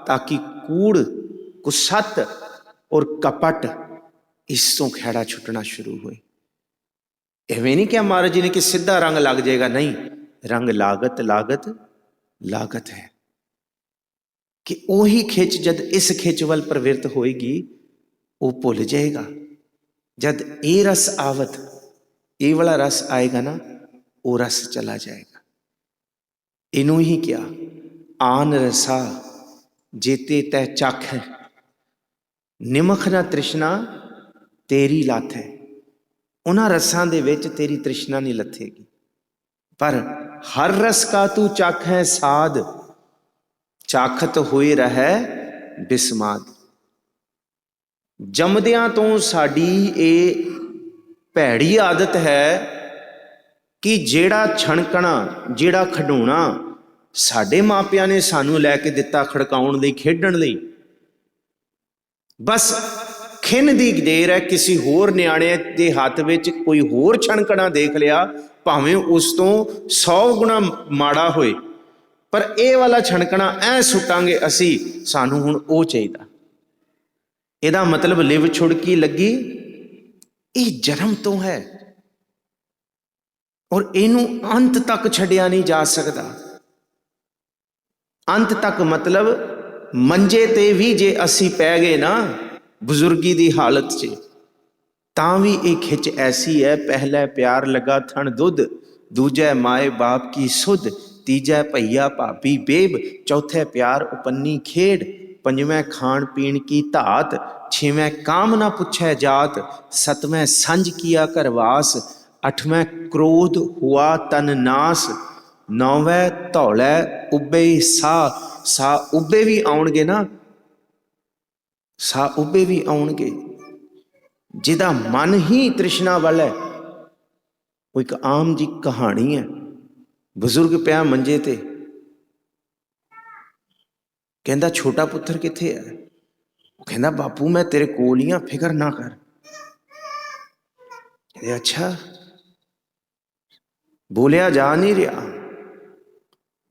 ताकि कूड़ कुसत और कपट इस तो खैड़ा छुटना शुरू हुए। एवं नहीं क्या महाराज जी ने कि सीधा रंग लग जाएगा, नहीं, रंग लागत लागत लागत है कि वही खिच जद इस खिच वल प्रवृत्त होएगी वो भुल जाएगा। जद ये रस आवत, ये वाला रस आएगा ना, वो रस चला जाएगा। इनू ही क्या आन रसा जेते तै चख है, निमख ना तृष्णा तेरी लत है। उन्हां रसां दे विच तेरी तृष्णा नहीं लथेगी, पर हर रस का तू चख है साध, चाखत होए रहे बिस्माद। जमदियां तो साडी ये भैड़ी आदत है कि जेड़ा छणकना, जेड़ा खडौना साडे मापिया ने सानू लैके दिता खड़काउण लई, खेडण लई, बस खिन दी देर है किसी होर न्याणे दे हाथ विच कोई होर छणकना देख लिया, भावें उस तो 100 गुणा माड़ा होए, पर ये वाला छणकना ऐ सुटांगे असी, सानू हुण वो चाहिदा। इहदा मतलब लिव छुड़की लगी, ये जन्म तो है। और इनू अंत तक छड्या नहीं जा सकता। अंत तक मतलब मंजे ते भी जे असी पै गए ना बुजुर्गी दी हालत च, तां भी एक खिच ऐसी है, पहले प्यार लगा थण दुध, दूजे माए बाप की सुध, तीजे भैया भाभी बेब, चौथे प्यार उपन्नी खेड, पंजवें खान पीन की धात, छेवें काम ना पुछे जात, सतवें संज किया करवास, अठवें क्रोध हुआ तन नास, नौवें धौले उबे सा, सा उबे भी आउणगे ना, सा उबे भी आउणगे। जिदा मन ही तृष्णा वाला है, वो एक आम जी कहानी है। बुजुर्ग पिया मंजे ते, कहंदा छोटा पुत्र किथे है? वो कहंदा बापू मैं तेरे कोल ही हां, फिकर ना कर। कहंदे अच्छा, बोलिया जा नहीं रहा।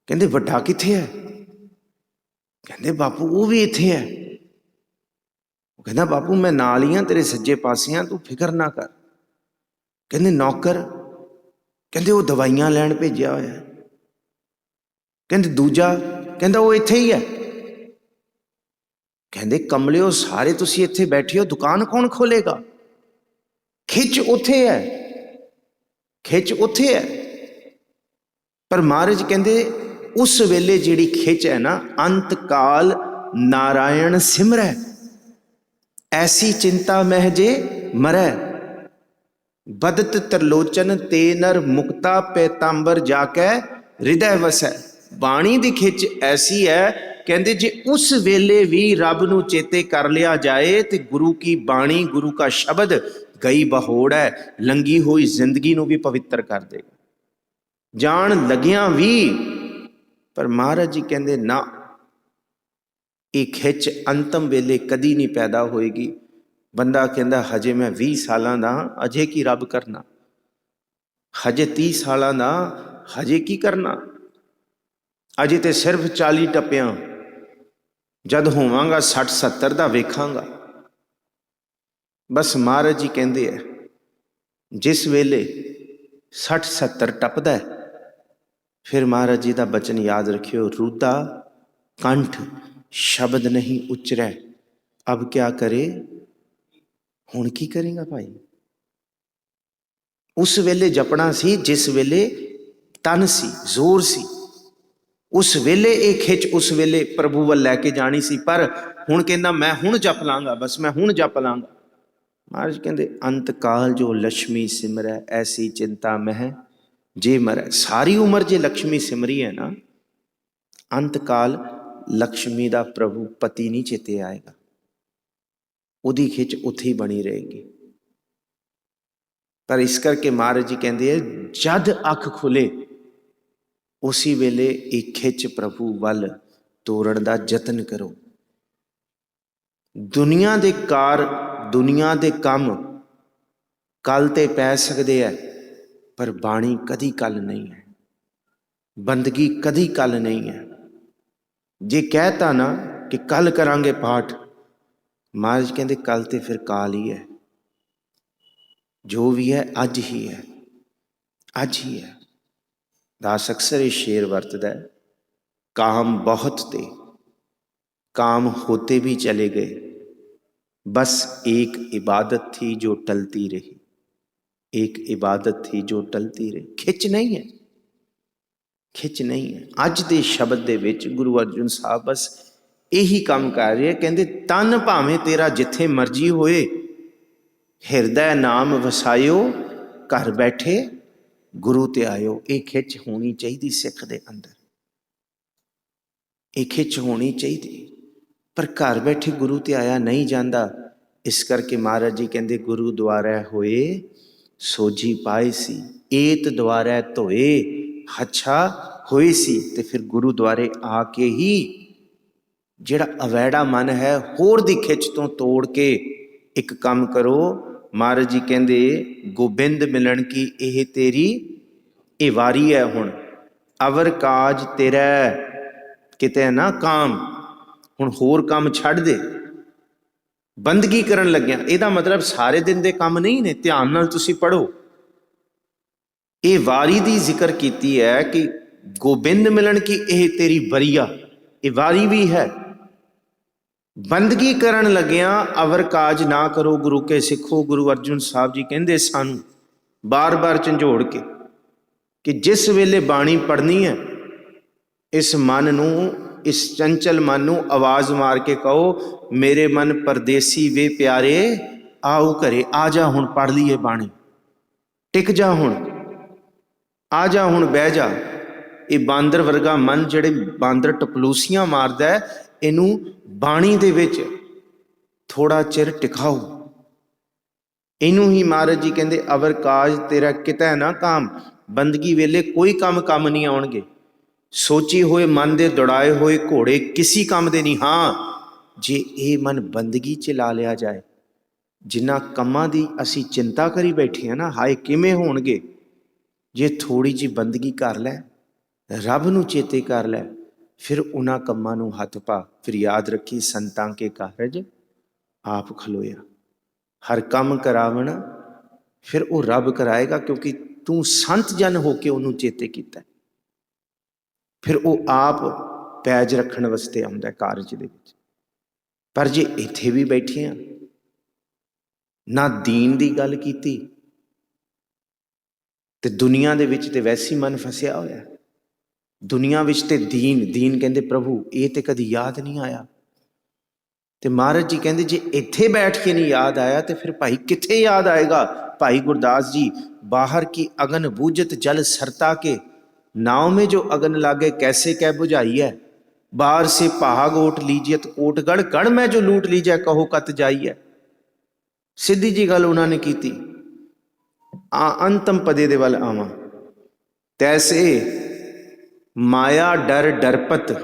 कहंदे वड्डा किथे है? कहंदे बापू वो भी इत्थे है। वो कहंदा बापू मैं नाल ही हां, तेरे सज्जे पासे हां, तू फिकर ना कर। कहंदे नौकर? कहंदे वो दवाइयां लैण भेजिया होया है। कहंदे दूजा? कहंदा वो इत्थे ही है। कहंदे कमलियो सारे तुसी इत्थे बैठे हो, दुकान कौन खोलेगा? खिच उथे है, खिच उथे है। पर महाराज कहंदे उस वेले जिहड़ी खिच है ना, अंत काल नारायण सिमरै, ऐसी चिंता मह जे मरै, बदत त्रिलोचन ते नर मुक्ता पैतांबर जाकै हृदय वसै। बाणी दी खिच ऐसी है, कहंदे जे उस वेले भी रब नूं चेते कर लिया जाए तो गुरु की बाणी, गुरु का शब्द गई बहोड़ है, लंघी हुई जिंदगी नूं भी पवित्र कर देगा, जान लगिया भी। पर महाराज जी कहंदे ना, ये खिच अंतम वेले कदी नहीं पैदा होएगी। बंदा कहंदा हजे मैं 20 सालां दा, अजे की रब करना, हजे 30 सालां दा, हजे की करना, अजे ते सिर्फ 40 टप्पिया, जद होवांगा 60-70 दा वेखांगा। बस महाराज जी कहंदे है जिस वेले 60-70 टपदा है, फिर महाराज जी का बचन याद रखियो, रुदा कंठ शब्द नहीं उचरै, अब क्या करे हुण की करेगा भाई। उस वेले जपना सी जिस वेले तन सी, जोर सी, उस वेले एक खिच उस वेले प्रभु वल लैके जानी सी। पर हुण कहंदा मैं हुण जप लांगा, बस मैं हुण जप लांगा। महाराज कहंदे अंत काल जो लक्ष्मी सिमरै, ऐसी चिंता मह जे मरै। सारी उम्र जे लक्ष्मी सिमरी है ना, अंत काल लक्ष्मी दा प्रभु पति नहीं चेते आएगा, उदी खिच उत्थे ही बनी रहेगी। पर इस करके महाराज जी कहंदे है जद अख खुले उसी वेले एक खिच प्रभु वल तोड़न दा जतन करो। दुनिया दे कार, दुनिया दे काम कल ते पै सकदे है, पर बाणी कदी कल नहीं है, बंदगी कदी कल नहीं है। जे कहता ना कि कल करांगे पाठ, महाराज कहंदे कल ते फिर काल ही है, जो भी है अज ही है, अज ही है। दास अक्सर ये शेर वरतदा है, काम बहुत थे, काम होते भी चले गए, बस एक इबादत थी जो टलती रही, एक इबादत थी जो टलती रही। खिच नहीं है, खिच नहीं है। अज दे शब्द दे विच गुरु अर्जुन साहब बस यही काम कर रहे, कहंदे तन भावें तेरा जिथे मर्जी होए, हिरदै नाम वसायो, घर बैठे गुरु ते आयो। ये खिच होनी चाहिए सिख दे अंदर, ये खिच होनी चाहिए। पर घर बैठे गुरु ते आया नहीं जाता, इस करके महाराज जी कहंदे गुरु द्वारा होए सोझी पाए सी, एत द्वारा धोए हच्छा होए सी। ते फिर गुरु द्वारे आके ही जिहड़ा अवैड़ा मन है होर दी खिच तो तोड़ के एक काम करो। महाराज जी कहंदे गोबिंद मिलन की यह तेरी ये वारी है, हुण अवर काज तेरा किते ना काम, हुण होर काम छड्ड दे, बंदगी करन लग्या। इहदा मतलब सारे दिन दे काम नहीं ने, ध्यान नाल तुसीं पढ़ो, ਇਹ ਵਾਰੀ ਦੀ ਜ਼ਿਕਰ ਕੀਤੀ ਹੈ ਕਿ ਗੋਬਿੰਦ ਮਿਲਣ ਕੀ ਇਹ ਤੇਰੀ ਬਰੀਆ, ਇਹ ਵਾਰੀ ਵੀ ਹੈ। ਬੰਦਗੀ ਕਰਨ ਲੱਗਿਆਂ ਅਵਰ ਕਾਜ ਨਾ ਕਰੋ ਗੁਰੂ ਕੇ ਸਿੱਖੋ। ਗੁਰੂ ਅਰਜਨ ਸਾਹਿਬ ਜੀ ਕਹਿੰਦੇ ਸਾਨੂੰ ਬਾਰ-ਬਾਰ ਝੰਜੋੜ ਕੇ ਕਿ ਜਿਸ ਵੇਲੇ ਬਾਣੀ ਪੜ੍ਹਨੀ ਹੈ, ਇਸ ਮਨ ਨੂੰ, ਇਸ ਚੰਚਲ ਮਨ ਨੂੰ ਆਵਾਜ਼ ਮਾਰ ਕੇ ਕਹੋ, ਮੇਰੇ ਮਨ ਪਰਦੇਸੀ ਵੇ ਪਿਆਰੇ ਆਓ ਘਰੇ, ਆ ਜਾ ਹੁਣ ਪੜ੍ਹ ਲਈਏ ਬਾਣੀ, ਟਿਕ ਜਾ ਹੁਣ, ਆ ਜਾ ਹੁਣ ਬਹਿ ਜਾ। ਇਹ ਬਾਂਦਰ ਵਰਗਾ ਮਨ, ਜਿਹੜੇ ਬਾਂਦਰ ਟਪਲੂਸੀਆਂ ਮਾਰਦਾ ਹੈ, ਇਹਨੂੰ ਬਾਣੀ ਦੇ ਵਿੱਚ ਥੋੜਾ ਚਿਰ ਟਿਕਾਓ। ਇਹਨੂੰ ਹੀ ਮਹਾਰਾਜ ਜੀ ਕਹਿੰਦੇ ਅਵਰ ਕਾਜ ਤੇਰਾ ਕਿਤੈ ਨਾ ਕਾਮ। ਬੰਦਗੀ ਵੇਲੇ ਕੋਈ ਕੰਮ ਨਹੀਂ ਆਉਣਗੇ। ਸੋਚੀ ਹੋਏ ਮਨ ਦੇ ਦੌੜਾਏ ਹੋਏ ਘੋੜੇ ਕਿਸੇ ਕੰਮ ਦੇ ਨਹੀਂ। ਹਾਂ, ਜੇ ਇਹ ਮਨ ਬੰਦਗੀ 'ਚ ਲਾ ਲਿਆ ਜਾਏ, ਜਿਨ੍ਹਾਂ ਕੰਮਾਂ ਦੀ ਅਸੀਂ ਚਿੰਤਾ ਕਰੀ ਬੈਠੇ ਹਾਂ ਨਾ, ਹਾਏ ਕਿਵੇਂ ਹੋਣਗੇ, ਜੇ ਥੋੜੀ ਜਿਹੀ ਬੰਦਗੀ ਕਰ ਲੈ, ਰੱਬ ਨੂੰ ਚੇਤੇ ਕਰ ਲੈ, ਫਿਰ ਉਹਨਾਂ ਕੰਮਾਂ ਨੂੰ ਹੱਥ ਪਾ। ਫਿਰ ਯਾਦ ਰੱਖੀ ਸੰਤਾਂ ਕੇ ਕਾਰਜ ਆਪ ਖਲੋਇਆ। ਹਰ ਕੰਮ ਕਰਾਵਣ ਫਿਰ ਉਹ ਰੱਬ ਕਰਾਏਗਾ, ਕਿਉਂਕਿ ਤੂੰ ਸੰਤ ਜਨ ਹੋ ਕੇ ਉਹਨੂੰ ਚੇਤੇ ਕੀਤਾ। ਫਿਰ ਉਹ ਆਪ ਪੈਜ ਰੱਖਣ ਵਾਸਤੇ ਆਉਂਦਾ ਕਾਰਜ ਦੇ ਵਿੱਚ। ਪਰ ਜੇ ਇੱਥੇ ਵੀ ਬੈਠੇ ਆ, ਨਾ ਦੀਨ ਦੀ ਗੱਲ ਕੀਤੀ, ਤੇ ਦੁਨੀਆ ਦੇ ਵਿੱਚ ਤੇ ਵੈਸੀ ਮਨ ਫਸਿਆ ਹੋਇਆ। ਦੁਨੀਆ ਵਿੱਚ ਤੇ ਦੀਨ ਕਹਿੰਦੇ ਪ੍ਰਭੂ, ਇਹ ਤੇ ਕਦੀ ਯਾਦ ਨਹੀਂ ਆਇਆ। ਤੇ ਮਹਾਰਾਜ ਜੀ ਕਹਿੰਦੇ ਜੇ ਇੱਥੇ ਬੈਠ ਕੇ ਨਹੀਂ ਯਾਦ ਆਇਆ ਤੇ ਫਿਰ ਭਾਈ ਕਿੱਥੇ ਯਾਦ ਆਏਗਾ। ਭਾਈ ਗੁਰਦਾਸ ਜੀ, ਬਾਹਰ ਕੀ ਅਗਨ ਬੂਝਤ ਜਲ सरता के, नाव में जो अगन लागे कैसे कै बुझाई है। बाहर से भाग ओट लीजियत कोटगढ़, गढ़ में जो लूट लीजिए कहो कत जाई है। सिद्धी जी गल उन्होंने की। अंतम पदे दे वल आवां, तैसे माया डर डरपत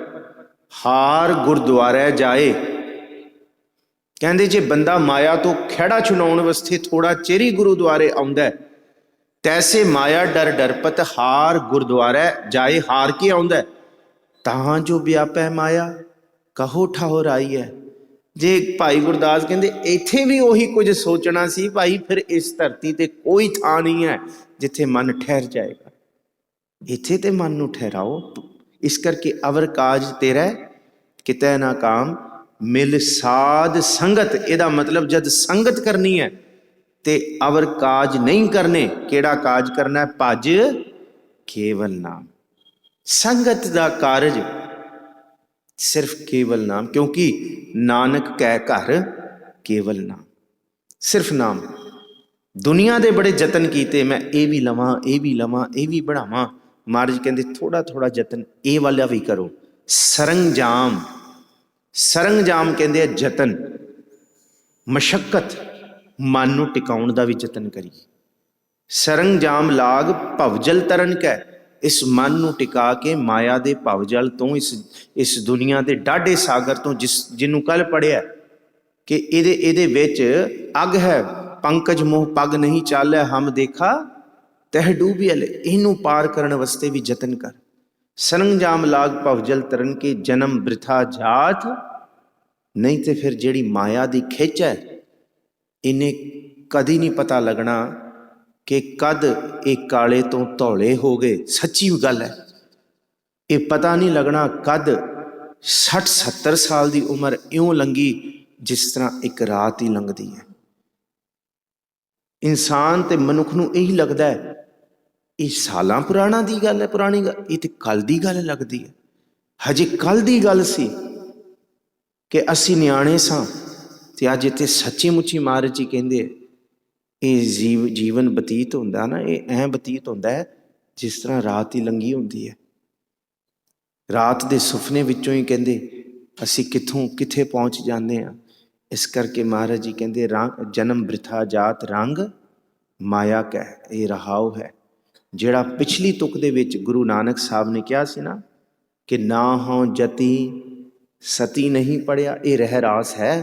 हार गुरुद्वारे जाए। कहते जे बंदा माया तो खैड़ा छुड़ाउण वास्ते थोड़ा चिर ही गुरुद्वारे आउंदा, तैसे माया डर डरपत हार गुरुद्वारे जाए। हार के आउंदा, तां जो व्यापै माया कहो ठहर आई है। जे भाई गुरदास कहते इत्थे भी उही कुछ सोचना सी भाई, फिर इस धरती ते कोई थां नहीं है जिथे मन ठहर जाएगा। इत्थे ते मन नूं ठहराओ। इस करके अवर काज तेरा कितै ना काम, मिल साध संगत। इहदा मतलब जद संगत करनी है ते अवर काज नहीं करने। केड़ा काज करना है? भज केवल नाम। संगत दा कारज सिर्फ केवल नाम, क्योंकि नानक कै घर केवल नाम, सिर्फ नाम। दुनिया दे बड़े जतन कीते, मैं ये भी लवां, ये भी लवां, ये भी बढ़ावां। महाराज कहते थोड़ा थोड़ा जतन ये वाला भी करो। सरंजाम, सरंजाम कहते जतन, मशक्कत, मन नूं टिकाउण दा भी जतन करी। सरंजाम लाग भवजल तरन कै, इस मन नूं टिका के माया दे भवजल तो, इस दुनिया दे डाढे सागर तो, जिन्हों कल पढ़िया कि इहदे विच अग है पंकज मोह पग नहीं चालै, हम देखा तह डूबियल। इनू पार करने वास्ते भी जतन कर। सरंजाम लाग भवजल तरन के, जन्म वृथा जात। नहीं तो फिर जिहड़ी माया दी खिच है, इन्हें कदी नहीं पता लगना कि कद ये काले तो धौले हो गए। सच्ची गल है, ये पता नहीं लगना कद 60-70 साल की उम्र इउं लंघी जिस तरह एक रात ही लंघदी है। इंसान ते मनुख नूं यही लगता है ये सालां पुराना दी गल है, पुरानी गल, ये तो कल दी गल लगती है। हजे कल दी गल सी कि असी नियाणे सां ते अज इत्थे सच्ची मुच्ची महाराज जी कहंदे ये जीवन बतीत होंदा ना, ये ऐ बतीत होंदा है जिस तरह रात ही लंघी होंदी है। रात दे सुपने विचों ही कहंदे असी कित्थों कित्थे पहुँच जाते हैं। इस करके महाराज जी कहंदे जन्म वृथा जात रंग माया कै, ये रहाव है। जिहड़ा पिछली तुक दे विच गुरु नानक साहब ने कहा सी ना कि ना हो जती सती नहीं पढ़िया, ये रह रास है,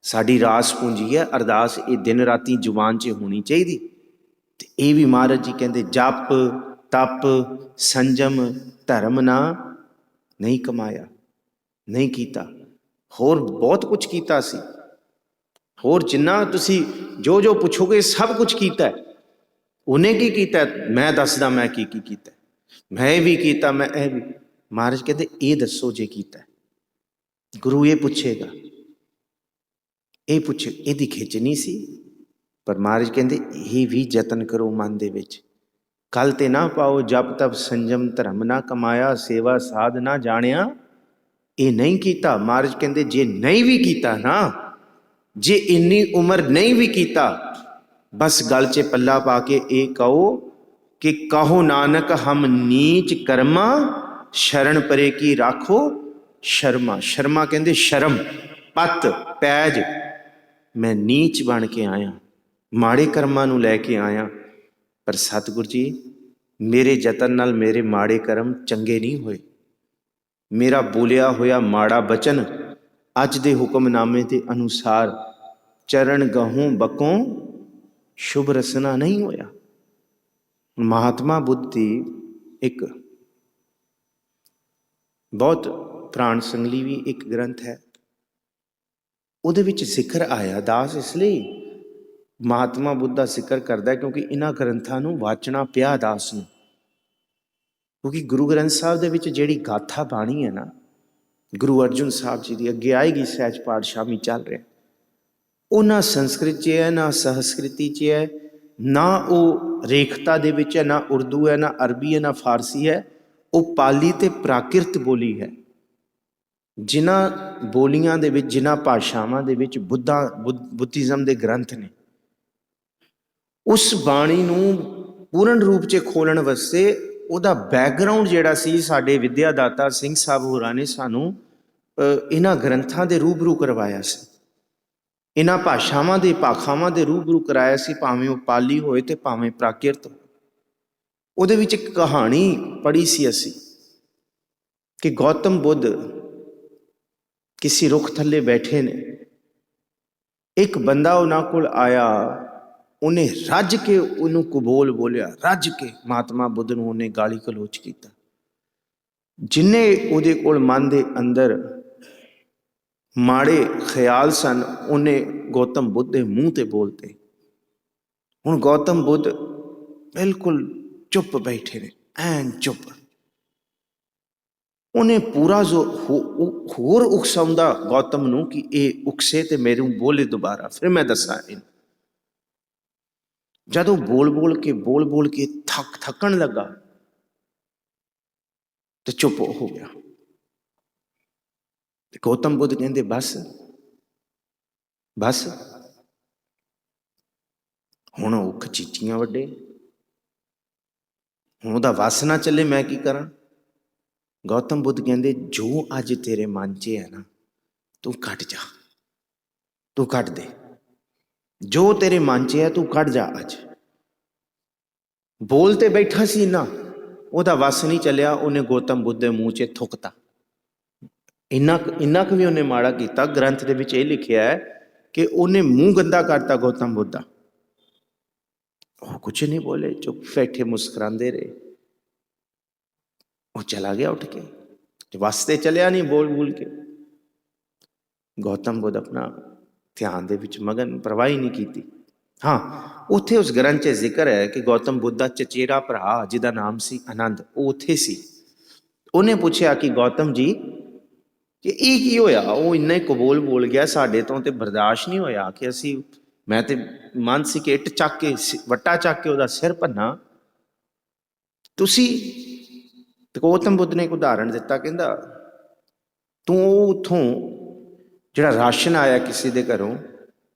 साड़ी रास पूंजी है। अरदास ये दिन राती जुबान च होनी चाहिए। तो ये भी महाराज जी कहते जप तप संजम धर्म ना नहीं कमाया, नहीं कीता। होर बहुत कुछ कीता सी, होर जिन्ना तुसी जो जो पुछोगे सब कुछ कीता है, ਉਹਨੇ ਕੀ ਕੀਤਾ, ਮੈਂ ਦੱਸਦਾ ਮੈਂ ਕੀ ਕੀਤਾ, ਮੈਂ ਇਹ ਵੀ ਕੀਤਾ, ਮੈਂ ਇਹ ਵੀ। ਮਹਾਰਾਜ ਕਹਿੰਦੇ ਇਹ ਦੱਸੋ ਜੇ ਕੀਤਾ। ਗੁਰੂ ਇਹ ਪੁੱਛੇਗਾ, ਇਹ ਪੁੱਛੇ, ਇਹਦੀ ਖਿੱਚ ਨਹੀਂ ਸੀ। ਪਰ ਮਹਾਰਾਜ ਕਹਿੰਦੇ ਇਹ ਵੀ ਯਤਨ ਕਰੋ ਮਨ ਦੇ ਵਿੱਚ, ਕੱਲ ਤੇ ਨਾ ਪਾਓ ਜਪ ਤਪ ਸੰਜਮ ਧਰਮ ਨਾ ਕਮਾਇਆ, ਸੇਵਾ ਸਾਧ ਨਾ ਜਾਣਿਆ। ਇਹ ਨਹੀਂ ਕੀਤਾ। ਮਹਾਰਾਜ ਕਹਿੰਦੇ ਜੇ ਨਹੀਂ ਵੀ ਕੀਤਾ ਨਾ, ਜੇ ਇੰਨੀ ਉਮਰ ਨਹੀਂ ਵੀ ਕੀਤਾ, ਬਸ ਗਲ 'ਚ ਪੱਲਾ ਪਾ ਕੇ ਇਹ ਕਹੋ ਕਿ ਕਹੋ ਨਾਨਕ ਹਮ ਨੀਚ ਕਰਮਾ, ਸ਼ਰਨ ਪਰੇ ਕੀ ਰਾਖੋ ਸ਼ਰਮਾ। ਸ਼ਰਮਾ ਕਹਿੰਦੇ ਸ਼ਰਮ, ਪੱਤ, ਪੈਜ। ਮੈਂ ਨੀਚ ਬਣ ਕੇ ਆਇਆ, ਮਾੜੇ ਕਰਮਾਂ ਨੂੰ ਲੈ ਕੇ ਆਇਆ। ਪਰ ਸਤਿਗੁਰੂ ਜੀ ਮੇਰੇ ਯਤਨ ਨਾਲ ਮੇਰੇ ਮਾੜੇ ਕਰਮ ਚੰਗੇ ਨਹੀਂ ਹੋਏ। ਮੇਰਾ ਬੋਲਿਆ ਹੋਇਆ ਮਾੜਾ ਬਚਨ ਅੱਜ ਦੇ ਹੁਕਮਨਾਮੇ ਦੇ ਅਨੁਸਾਰ ਚਰਨ ਗਹੋਂ ਬਕੋਂ ਸ਼ੁਭ ਰਸਨਾ ਨਹੀਂ ਹੋਇਆ। ਮਹਾਤਮਾ ਬੁੱਧ ਦੀ ਇੱਕ ਬਹੁਤ ਪ੍ਰਾਣ ਸੰਗਲੀ ਵੀ ਇੱਕ ਗ੍ਰੰਥ ਹੈ, ਉਹਦੇ ਵਿੱਚ ਜ਼ਿਕਰ ਆਇਆ। ਦਾਸ ਇਸ ਲਈ ਮਹਾਤਮਾ ਬੁੱਧ ਦਾ ਜ਼ਿਕਰ ਕਰਦਾ ਕਿਉਂਕਿ ਇਹਨਾਂ ਗ੍ਰੰਥਾਂ ਨੂੰ ਵਾਚਣਾ ਪਿਆ ਦਾਸ ਨੂੰ। ਕਿਉਂਕਿ ਗੁਰੂ ਗ੍ਰੰਥ ਸਾਹਿਬ ਦੇ ਵਿੱਚ ਜਿਹੜੀ ਗਾਥਾ ਬਾਣੀ ਹੈ ਨਾ, ਗੁਰੂ ਅਰਜਨ ਸਾਹਿਬ ਜੀ ਦੀ, ਅੱਗੇ ਆਏਗੀ ਸਹਿਜ ਪਾਠ ਸ਼ਾਮੀ ਚੱਲ ਰਿਹਾ, ਉਹ ਨਾ ਸੰਸਕ੍ਰਿਤ 'ਚ ਹੈ, ਨਾ ਸੰਸਕ੍ਰਿਤੀ 'ਚ ਹੈ, ਨਾ ਉਹ ਰੇਖਤਾ ਦੇ ਵਿੱਚ ਹੈ, ਨਾ ਉਰਦੂ ਹੈ, ਨਾ ਅਰਬੀ ਹੈ, ਨਾ ਫਾਰਸੀ ਹੈ। ਉਹ ਪਾਲੀ ਤੇ ਪ੍ਰਾਕਿਰਤ ਬੋਲੀ ਹੈ। ਜਿਨ੍ਹਾਂ ਬੋਲੀਆਂ ਦੇ ਵਿੱਚ, ਜਿਨ੍ਹਾਂ ਭਾਸ਼ਾਵਾਂ ਦੇ ਵਿੱਚ ਬੁੱਧਿਜ਼ਮ ਦੇ ਗ੍ਰੰਥ ਨੇ, ਉਸ ਬਾਣੀ ਨੂੰ ਪੂਰਨ ਰੂਪ 'ਚ ਖੋਲ੍ਹਣ ਵਾਸਤੇ ਉਹਦਾ ਬੈਕਗਰਾਊਂਡ ਜਿਹੜਾ ਸੀ, ਸਾਡੇ ਵਿਦਿਆ ਦਾਤਾ ਸਿੰਘ ਸਾਹਿਬ ਹੋਰਾਂ ਨੇ ਸਾਨੂੰ ਇਹਨਾਂ ਗ੍ਰੰਥਾਂ ਦੇ ਰੂਬਰੂ ਕਰਵਾਇਆ ਸੀ, ਇਹਨਾਂ ਭਾਸ਼ਾਵਾਂ ਦੇ ਭਾਖਾਵਾਂ ਦੇ ਰੂਬਰੂ ਕਰਾਇਆ ਸੀ, ਭਾਵੇਂ ਉਹ ਪਾਲੀ ਹੋਏ ਤੇ ਭਾਵੇਂ ਪ੍ਰਾਕਿਰਤ। ਉਹਦੇ ਵਿੱਚ ਇੱਕ ਕਹਾਣੀ ਪੜ੍ਹੀ ਸੀ ਅਸੀਂ ਕਿ ਗੌਤਮ ਬੁੱਧ ਕਿਸੇ ਰੁੱਖ ਥੱਲੇ ਬੈਠੇ ਨੇ, ਇੱਕ ਬੰਦਾ ਉਹਨਾਂ ਕੋਲ ਆਇਆ, ਉਹਨੇ ਰੱਜ ਕੇ ਉਹਨੂੰ ਕਬੋਲ ਬੋਲਿਆ, ਰੱਜ ਕੇ ਮਹਾਤਮਾ ਬੁੱਧ ਨੂੰ ਉਹਨੇ ਗਾਲੀ ਗਲੋਚ ਕੀਤਾ। ਜਿੰਨੇ ਉਹਦੇ ਕੋਲ ਮਨ ਦੇ ਅੰਦਰ ਮਾੜੇ ਖਿਆਲ ਸਨ, ਉਹਨੇ ਗੌਤਮ ਬੁੱਧ ਦੇ ਮੂੰਹ ਤੇ ਬੋਲਤੇ। ਹੁਣ ਗੌਤਮ ਬੁੱਧ ਬਿਲਕੁਲ ਚੁੱਪ ਬੈਠੇ ਨੇ, ਐਨ ਚੁੱਪ। ਉਹਨੇ ਪੂਰਾ ਹੋਰ ਉਕਸਾਉਂਦਾ ਗੌਤਮ ਨੂੰ ਕਿ ਇਹ ਉਕਸੇ ਤੇ ਮੈਨੂੰ ਬੋਲੇ ਦੁਬਾਰਾ, ਫਿਰ ਮੈਂ ਦੱਸਾਂ ਇਹਨੂੰ। ਜਦੋਂ ਬੋਲ ਬੋਲ ਕੇ ਥੱਕਣ ਲੱਗਾ ਤੇ ਚੁੱਪ ਹੋ ਗਿਆ। ਤੇ ਗੌਤਮ ਬੁੱਧ ਕਹਿੰਦੇ ਬਸ ਹੁਣ ਉਹ ਖਚੀਚੀਆਂ ਵੱਡੇ, ਹੁਣ ਉਹਦਾ ਵੱਸ ਨਾ ਚੱਲੇ, ਮੈਂ ਕੀ ਕਰਾਂ। ਗੌਤਮ ਬੁੱਧ ਕਹਿੰਦੇ ਜੋ ਅੱਜ ਤੇਰੇ ਮਨ 'ਚ ਹੈ ਨਾ, ਤੂੰ ਕੱਢ ਜਾ, ਤੂੰ ਕੱਢ ਦੇ। ਜੋ ਤੇਰੇ ਮਨ 'ਚ ਹੈ ਤੂੰ ਕੱਢ ਜਾ। ਅੱਜ ਬੋਲ ਤੇ ਬੈਠਾ ਸੀ ਨਾ, ਉਹਦਾ ਵੱਸ ਨਹੀਂ ਚੱਲਿਆ, ਉਹਨੇ ਗੌਤਮ ਬੁੱਧ ਦੇ ਮੂੰਹ 'ਚ ਥੁੱਕਤਾ। ਇੰਨਾ ਕੁ ਵੀ ਉਹਨੇ ਮਾੜਾ ਕੀਤਾ। ਗ੍ਰੰਥ ਦੇ ਵਿੱਚ ਇਹ ਲਿਖਿਆ ਹੈ ਕਿ ਉਹਨੇ ਮੂੰਹ ਗੰਦਾ ਕਰਤਾ ਗੌਤਮ ਬੁੱਧ ਦਾ। ਉਹ ਕੁਛ ਨਹੀਂ ਬੋਲੇ, ਚੁੱਪ ਬੈਠੇ, ਮੁਸਕਰਾਉਂਦੇ ਰਹੇ। ਉਹ ਚਲਾ ਗਿਆ ਉੱਠ ਕੇ, ਵਾਸਤੇ ਚਲਿਆ ਨਹੀਂ ਬੋਲ ਕੇ। ਗੌਤਮ ਬੁੱਧ ਆਪਣਾ ਧਿਆਨ ਦੇ ਵਿੱਚ ਮਗਨ, ਪਰਵਾਹੀ ਨਹੀਂ ਕੀਤੀ। ਹਾਂ, ਉੱਥੇ ਉਸ ਗ੍ਰੰਥ 'ਚ ਜ਼ਿਕਰ ਹੈ ਕਿ ਗੌਤਮ ਬੁੱਧ ਦਾ ਚਚੇਰਾ ਭਰਾ ਜਿਹਦਾ ਨਾਮ ਸੀ ਆਨੰਦ, ਉਹ ਉੱਥੇ ਸੀ। ਉਹਨੇ ਪੁੱਛਿਆ ਕਿ ਗੌਤਮ ਜੀ ਕਿ ਇਹ ਕੀ ਹੋਇਆ। ਉਹ ਇੰਨਾ ਹੀ ਕਬੋਲ ਬੋਲ ਗਿਆ, ਸਾਡੇ ਤੋਂ ਤੇ ਬਰਦਾਸ਼ਤ ਨਹੀਂ ਹੋਇਆ ਕਿ ਅਸੀਂ, ਮੈਂ ਤੇ ਮਨ ਸੀ ਕਿ ਇੱਟ ਚੱਕ ਕੇ, ਵੱਟਾ ਚੱਕ ਕੇ ਉਹਦਾ ਸਿਰ ਭੰਨਾ, ਤੁਸੀਂ। ਤੇ ਗੌਤਮ ਬੁੱਧ ਨੇ ਇੱਕ ਉਦਾਹਰਣ ਦਿੱਤਾ, ਕਹਿੰਦਾ ਤੂੰ ਉੱਥੋਂ ਜਿਹੜਾ ਰਾਸ਼ਨ ਆਇਆ ਕਿਸੇ ਦੇ ਘਰੋਂ,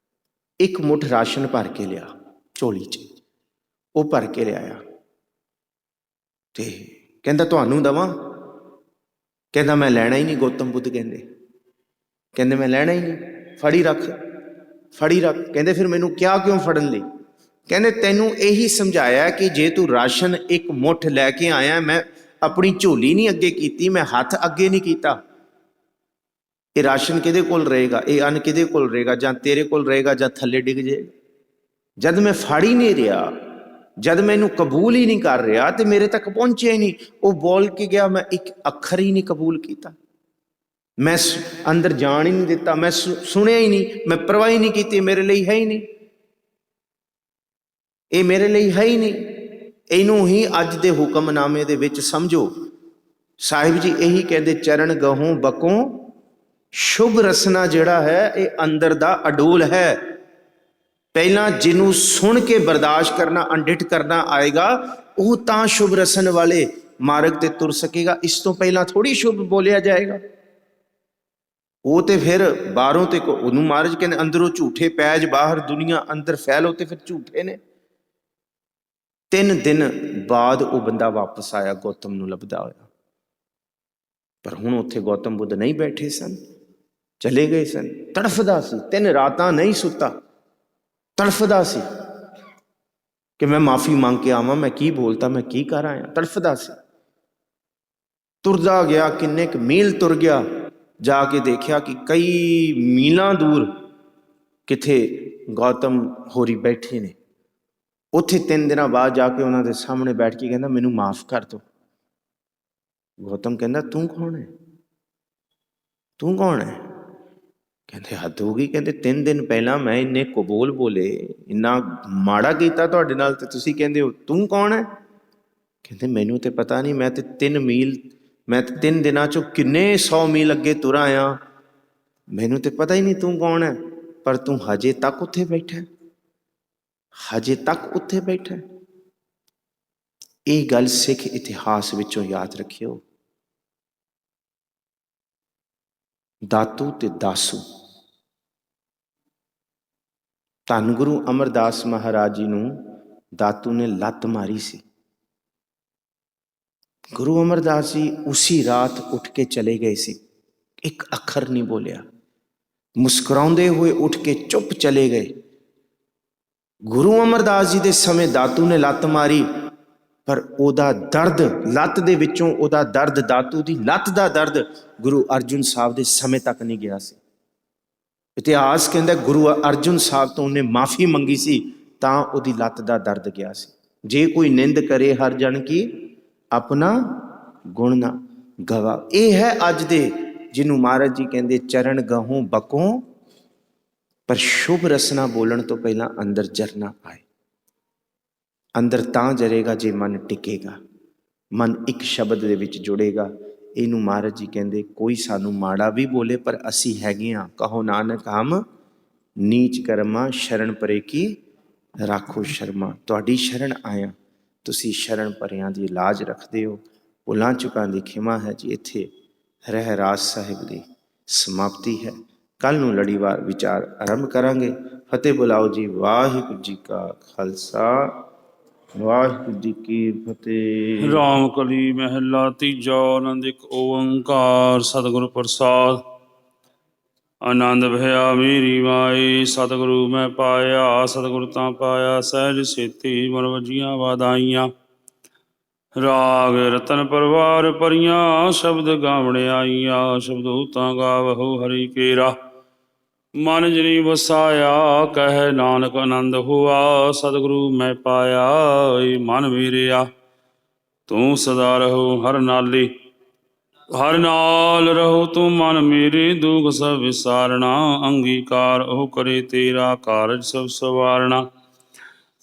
ਇੱਕ ਮੁੱਠ ਰਾਸ਼ਨ ਭਰ ਕੇ ਲਿਆ ਝੋਲੀ 'ਚ, ਉਹ ਭਰ ਕੇ ਲਿਆਇਆ ਤੇ ਕਹਿੰਦਾ ਤੁਹਾਨੂੰ ਦੇਵਾਂ। ਕਹਿੰਦਾ ਮੈਂ ਲੈਣਾ ਹੀ ਨਹੀਂ। ਗੌਤਮ ਬੁੱਧ ਕਹਿੰਦੇ ਮੈਂ ਲੈਣਾ ਹੀ ਨਹੀਂ, ਫੜੀ ਰੱਖ। ਕਹਿੰਦੇ ਫਿਰ ਮੈਨੂੰ ਕਿਹਾ ਕਿਉਂ ਫੜਨ ਲਈ। ਕਹਿੰਦੇ ਤੈਨੂੰ ਇਹੀ ਸਮਝਾਇਆ ਕਿ ਜੇ ਤੂੰ ਰਾਸ਼ਨ ਇੱਕ ਮੁੱਠ ਲੈ ਕੇ ਆਇਆ, ਮੈਂ ਆਪਣੀ ਝੋਲੀ ਨਹੀਂ ਅੱਗੇ ਕੀਤੀ, ਮੈਂ ਹੱਥ ਅੱਗੇ ਨਹੀਂ ਕੀਤਾ। ਇਹ ਰਾਸ਼ਨ ਕਿਹਦੇ ਕੋਲ ਰਹੇਗਾ, ਇਹ ਅੰਨ ਕਿਹਦੇ ਕੋਲ ਰਹੇਗਾ, ਜਾਂ ਤੇਰੇ ਕੋਲ ਰਹੇਗਾ ਜਾਂ ਥੱਲੇ ਡਿੱਗ ਜਾਏਗਾ। ਜਦ ਮੈਂ ਫੜ ਹੀ ਨਹੀਂ ਰਿਹਾ, ਜਦ ਮੈਨੂੰ ਕਬੂਲ ਹੀ ਨਹੀਂ ਕਰ ਰਿਹਾ, ਤੇ ਮੇਰੇ ਤੱਕ ਪਹੁੰਚਿਆ ਹੀ ਨਹੀਂ। ਉਹ ਬੋਲ ਕੇ ਗਿਆ, ਮੈਂ ਇੱਕ ਅੱਖਰ ਹੀ ਨਹੀਂ ਕਬੂਲ ਕੀਤਾ, ਮੈਂ ਅੰਦਰ ਜਾਣ ਹੀ ਨਹੀਂ ਦਿੱਤਾ, ਮੈਂ ਸੁਣਿਆ ਹੀ ਨਹੀਂ, ਮੈਂ ਪਰਵਾਹ ਹੀ ਨਹੀਂ ਕੀਤੀ, ਮੇਰੇ ਲਈ ਹੈ ਹੀ ਨਹੀਂ। ਇਹ ਮੇਰੇ ਲਈ ਹੈ ਹੀ ਨਹੀਂ। ਇਹਨੂੰ ਹੀ ਅੱਜ ਦੇ ਹੁਕਮਨਾਮੇ ਦੇ ਵਿੱਚ ਸਮਝੋ। ਸਾਹਿਬ ਜੀ ਇਹੀ ਕਹਿੰਦੇ, ਚਰਨ ਗਹੋਂ ਬਕੋਂ ਸ਼ੁਭ ਰਸਨਾ ਜਿਹੜਾ ਹੈ ਇਹ ਅੰਦਰ ਦਾ ਅਡੋਲ ਹੈ। ਪਹਿਲਾਂ ਜਿਹਨੂੰ ਸੁਣ ਕੇ ਬਰਦਾਸ਼ਤ ਕਰਨਾ, ਅੰਡਿਠ ਕਰਨਾ ਆਏਗਾ, ਉਹ ਤਾਂ ਸ਼ੁਭ ਰਸਨ ਵਾਲੇ ਮਾਰਗ ਤੇ ਤੁਰ ਸਕੇਗਾ। ਇਸ ਤੋਂ ਪਹਿਲਾਂ ਥੋੜੀ ਸ਼ੁਭ ਬੋਲਿਆ ਜਾਏਗਾ। ਉਹ ਤੇ ਫਿਰ ਬਾਹਰੋਂ ਤੇ ਉਹਨੂੰ ਮਹਾਰਾਜ ਕਹਿੰਦੇ ਅੰਦਰੋਂ ਝੂਠੇ ਪੈਜ, ਬਾਹਰ ਦੁਨੀਆ ਅੰਦਰ ਫੈਲੋ ਤੇ ਫਿਰ ਝੂਠੇ ਨੇ। 3 ਦਿਨ ਬਾਅਦ ਉਹ ਬੰਦਾ ਵਾਪਸ ਆਇਆ ਗੌਤਮ ਨੂੰ ਲੱਭਦਾ ਹੋਇਆ। ਪਰ ਹੁਣ ਉੱਥੇ ਗੌਤਮ ਬੁੱਧ ਨਹੀਂ ਬੈਠੇ ਸਨ, ਚਲੇ ਗਏ ਸਨ। ਤੜਫਦਾ ਸੀ, 3 ਰਾਤਾਂ ਨਹੀਂ ਸੁੱਤਾ, ਤੜਫਦਾ ਸੀ ਕਿ ਮੈਂ ਮਾਫੀ ਮੰਗ ਕੇ ਆਵਾਂ, ਮੈਂ ਕੀ ਬੋਲਤਾ, ਮੈਂ ਕੀ ਕਰ ਆਇਆ, ਤੜਫਦਾ ਸੀ। ਤੁਰਦਾ ਗਿਆ, ਕਿੰਨੇ ਕੁ ਮੀਲ ਤੁਰ ਗਿਆ, ਜਾ ਕੇ ਦੇਖਿਆ ਕਿ ਕਈ ਮੀਲਾਂ ਦੂਰ ਕਿਥੇ ਗੌਤਮ ਹੋਰੀ ਬੈਠੇ ਨੇ। ਉੱਥੇ 3 ਦਿਨਾਂ ਬਾਅਦ ਜਾ ਕੇ ਉਹਨਾਂ ਦੇ ਸਾਹਮਣੇ ਬੈਠ ਕੇ ਕਹਿੰਦਾ, ਮੈਨੂੰ ਮਾਫ ਕਰ ਦਿਓ। ਗੌਤਮ ਕਹਿੰਦਾ, ਤੂੰ ਕੌਣ ਹੈ, ਤੂੰ ਕੌਣ ਹੈ? ਕਹਿੰਦੇ ਹੱਦ ਹੋ ਗਈ। ਕਹਿੰਦੇ 3 ਦਿਨ ਪਹਿਲਾਂ ਮੈਂ ਇੰਨੇ ਕਬੂਲ ਬੋਲੇ, ਇੰਨਾ ਮਾੜਾ ਕੀਤਾ ਤੁਹਾਡੇ ਨਾਲ, ਤੇ ਤੁਸੀਂ ਕਹਿੰਦੇ ਹੋ ਤੂੰ ਕੌਣ ਹੈ? ਕਹਿੰਦੇ ਮੈਨੂੰ ਤੇ ਪਤਾ ਨਹੀਂ, ਮੈਂ ਤੇ 3 ਮੀਲ, ਮੈਂ ਤੇ 3 ਦਿਨਾਂ ਚੋਂ ਕਿੰਨੇ 100 ਮੀਲ ਅੱਗੇ ਤੁਰ ਆਇਆ, ਮੈਨੂੰ ਤੇ ਪਤਾ ਹੀ ਨਹੀਂ ਤੂੰ ਕੌਣ ਹੈ। ਪਰ ਤੂੰ ਹਜੇ ਤੱਕ ਉੱਥੇ ਬੈਠਾ, ਹਜੇ ਤੱਕ ਉੱਥੇ ਬੈਠਾ। ਇਹ ਗੱਲ ਸਿੱਖ ਇਤਿਹਾਸ ਵਿੱਚੋਂ ਯਾਦ ਰੱਖਿਓ। ਦਾਤੂ ਤੇ ਦਾਸੂ। ਧੰਨ ਗੁਰੂ ਅਮਰਦਾਸ ਮਹਾਰਾਜ ਜੀ ਨੂੰ ਦਾਤੂ ਨੇ ਲੱਤ ਮਾਰੀ ਸੀ। ਗੁਰੂ ਅਮਰਦਾਸ ਜੀ ਉਸੀ ਰਾਤ ਉੱਠ ਕੇ ਚਲੇ ਗਏ ਸੀ, ਇੱਕ ਅੱਖਰ ਨਹੀਂ ਬੋਲਿਆ, ਮੁਸਕਰਾਉਂਦੇ ਹੋਏ ਉੱਠ ਕੇ ਚੁੱਪ ਚਲੇ ਗਏ। ਗੁਰੂ ਅਮਰਦਾਸ ਜੀ ਦੇ ਸਮੇਂ ਦਾਤੂ ਨੇ ਲੱਤ ਮਾਰੀ, ਪਰ ਉਹਦਾ ਦਰਦ, ਲੱਤ ਦੇ ਵਿੱਚੋਂ ਉਹਦਾ ਦਰਦ, ਦਾਤੂ ਦੀ ਲੱਤ ਦਾ ਦਰਦ ਗੁਰੂ ਅਰਜੁਨ ਸਾਹਿਬ ਦੇ ਸਮੇਂ ਤੱਕ ਨਹੀਂ ਗਿਆ ਸੀ। ਇਤਿਹਾਸ ਕਹਿੰਦਾ ਗੁਰੂ ਅਰਜੁਨ ਸਾਹਿਬ ਤੋਂ ਉਹਨੇ ਮਾਫੀ ਮੰਗੀ ਸੀ ਤਾਂ ਉਹਦੀ ਲੱਤ ਦਾ ਦਰਦ ਗਿਆ ਸੀ। ਜੇ ਕੋਈ ਨਿੰਦ ਕਰੇ ਹਰ ਜਨ ਕੀ, ਆਪਣਾ ਗੁਣ ਨਾ ਗਵਾ। ਇਹ ਹੈ ਅੱਜ ਦੇ, ਜਿਹਨੂੰ ਮਹਾਰਾਜ ਜੀ ਕਹਿੰਦੇ ਚਰਨ ਗਹੋਂ ਬਕੋਂ। ਪਰ ਸ਼ੁਭ ਰਸਨਾ ਬੋਲਣ ਤੋਂ ਪਹਿਲਾਂ ਅੰਦਰ ਜਰਨਾ ਆਏ। ਅੰਦਰ ਤਾਂ ਜਰੇਗਾ ਜੇ ਮਨ ਟਿਕੇਗਾ, ਮਨ ਇੱਕ ਸ਼ਬਦ ਦੇ ਵਿੱਚ ਜੁੜੇਗਾ। ਇਹਨੂੰ ਮਹਾਰਾਜ ਜੀ ਕਹਿੰਦੇ ਕੋਈ ਸਾਨੂੰ ਮਾੜਾ ਵੀ ਬੋਲੇ ਪਰ ਅਸੀਂ ਹੈਗੇ ਹਾਂ। ਕਹੋ ਨਾਨਕ ਹਮ ਨੀਚ ਕਰਮਾ, ਸ਼ਰਨ ਪਰੇ ਕੀ ਰਾਖੋ ਸ਼ਰਮਾ। ਤੁਹਾਡੀ ਸ਼ਰਨ ਆਇਆ, ਤੁਸੀਂ ਸ਼ਰਨ ਪਰਿਆਂ ਦੀ ਲਾਜ ਰੱਖਦੇ ਹੋ। ਭੁੱਲਾਂ ਚੁੱਕਾਂ ਦੀ ਖਿਮਾ ਹੈ ਜੀ। ਇੱਥੇ ਰਹਿਰਾਸ ਸਾਹਿਬ ਦੀ ਸਮਾਪਤੀ ਹੈ। ਕੱਲ੍ਹ ਨੂੰ ਲੜੀਵਾਰ ਵਿਚਾਰ ਆਰੰਭ ਕਰਾਂਗੇ। ਫਤਿਹ ਬੁਲਾਓ ਜੀ। ਵਾਹਿਗੁਰੂ ਜੀ ਕਾ ਖਾਲਸਾ, ਵਾਹਿਗੁਰੂ ਜੀ ਕੀ ਫਤਿਹ। ਰਾਮ ਕਲੀ ਮਹਿਲਾ ਤੀਜਾ। ਆਨੰਦ ਇੱਕ ਓੰਕਾਰ ਸਤਿਗੁਰ ਪ੍ਰਸਾਦ। ਆਨੰਦ ਭਇਆ ਮੇਰੀ ਮਾਈ, ਸਤਿਗੁਰੂ ਮੈਂ ਪਾਇਆ। ਸਤਿਗੁਰ ਤਾਂ ਪਾਇਆ ਸਹਿਜ ਸੇਤੀ, ਮਨ ਵਜੀਆਂ ਵਾਧਾਈਆਂ। ਰਾਗ ਰਤਨ ਪਰਵਾਰ ਭਰੀਆਂ, ਸ਼ਬਦ ਗਾਵਣ ਆਈਆਂ। ਸ਼ਬਦੋ ਤਾਂ ਗਾਵਹੁ ਹਰੀ ਕੇਰਾ, ਮਨ ਜਿਨੀ ਵਸਾਇਆ। ਕਹਿ ਨਾਨਕ ਆਨੰਦ ਹੁਆ, ਸਤਿਗੁਰੂ ਮੈਂ ਪਾਇਆ। ਏ ਮਨ ਮੇਰਿਆ ਤੂੰ ਸਦਾ ਰਹੋ ਹਰ ਨਾਲੇ, ਹਰ ਨਾਲ ਰਹੋ ਤੂੰ ਮਨ ਮੇਰੇ। ਦੁਖ ਸਭ ਵਿਸਾਰਣਾ, ਅੰਗੀਕਾਰ ਉਹ ਕਰੇ ਤੇਰਾ। ਕਾਰਜ ਸਭ ਸਵਾਰਣਾ,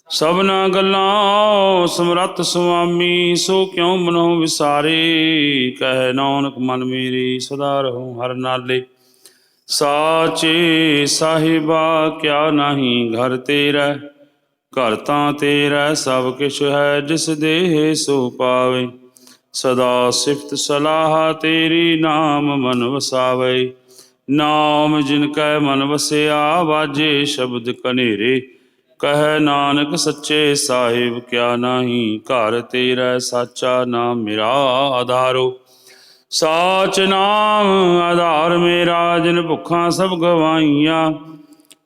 ਸਭਨਾ ਗੱਲਾਂ ਸਮਰੱਥ ਸੁਆਮੀ। ਸੋ ਕਿਉ ਮਨੋ ਵਿਸਾਰੇ, ਕਹਿ ਨਾਨਕ ਮਨ ਮੇਰੇ ਸਦਾ ਰਹੋ ਹਰ ਨਾਲੇ। ਸਾਚੇ ਸਾਹਿਬਾ ਕਿਆ ਨਾਹੀਂ ਘਰ ਤੇਰਾ, ਘਰ ਤਾਂ ਤੇਰਾ ਸਭ ਕਿਛ ਹੈ। ਜਿਸ ਦੇਹ ਸੋ ਪਾਵੇ, ਸਦਾ ਸਿਫਤ ਸਲਾਹ ਤੇਰੀ। ਨਾਮ ਮਨ ਵਸਾਵੇ, ਨਾਮ ਜਿਨ ਕੈ ਮਨ ਵਸਿਆ। ਵਾਜੇ ਸ਼ਬਦ ਕਨੇਰੇ, ਕਹਿ ਨਾਨਕ ਸੱਚੇ ਸਾਹਿਬ ਕਿਆ ਨਾਹੀਂ ਘਰ ਤੇਰਾ। ਸਾਚਾ ਨਾਮ ਮੇਰਾ ਆਧਾਰੋ, ਸਾਚ ਨਾਮ ਆਧਾਰ ਮੇਰਾ। ਜਿਨ ਭੁੱਖਾਂ ਸਭ ਗਵਾਈਆਂ,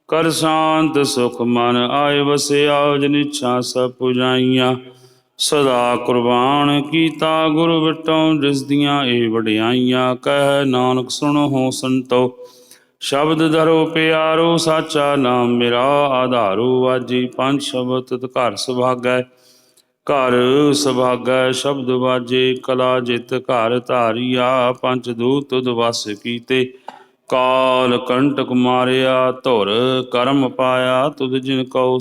ਕਰ ਸ਼ਾਂਤ ਸੁਖ ਮਨ ਆਏ ਵਸਿਆ। ਜਿਨ ਇੱਛਾ ਸਭ ਪੁਜਾਈਆਂ, ਸਦਾ ਕੁਰਬਾਨ ਕੀਤਾ ਗੁਰ ਵਿਟੋਂ। ਜਿਸ ਦੀਆਂ ਇਹ ਵਡਿਆਈਆਂ, ਕਹਿ ਨਾਨਕ ਸੁਣੋ ਹੋ ਸੰਤੋ। ਸ਼ਬਦ ਧਰੋ ਪਿਆਰੋ, ਸਾਚਾ ਨਾਮ ਮੇਰਾ ਆਧਾਰੋ। ਵਾਜੀ 5 ਸ਼ਬਦ ਤਿਤ ਘਰ ਸੁਭਾਗੈ, ਘਰ ਸੁਭਾਗੈ ਸ਼ਬਦ ਵਾਜੇ। ਕਲਾ ਜਿਤ ਘਰ ਧਾਰੀਆ, 5 ਦੂਤ ਤੁਧ ਵਸ ਕੀਤੇ। ਕਾਲ ਕੰਟਕ ਮਾਰਿਆ, ਧੁਰ ਕਰਮ ਪਾਇਆ। ਤੁਧ ਜਿਨ ਕਉ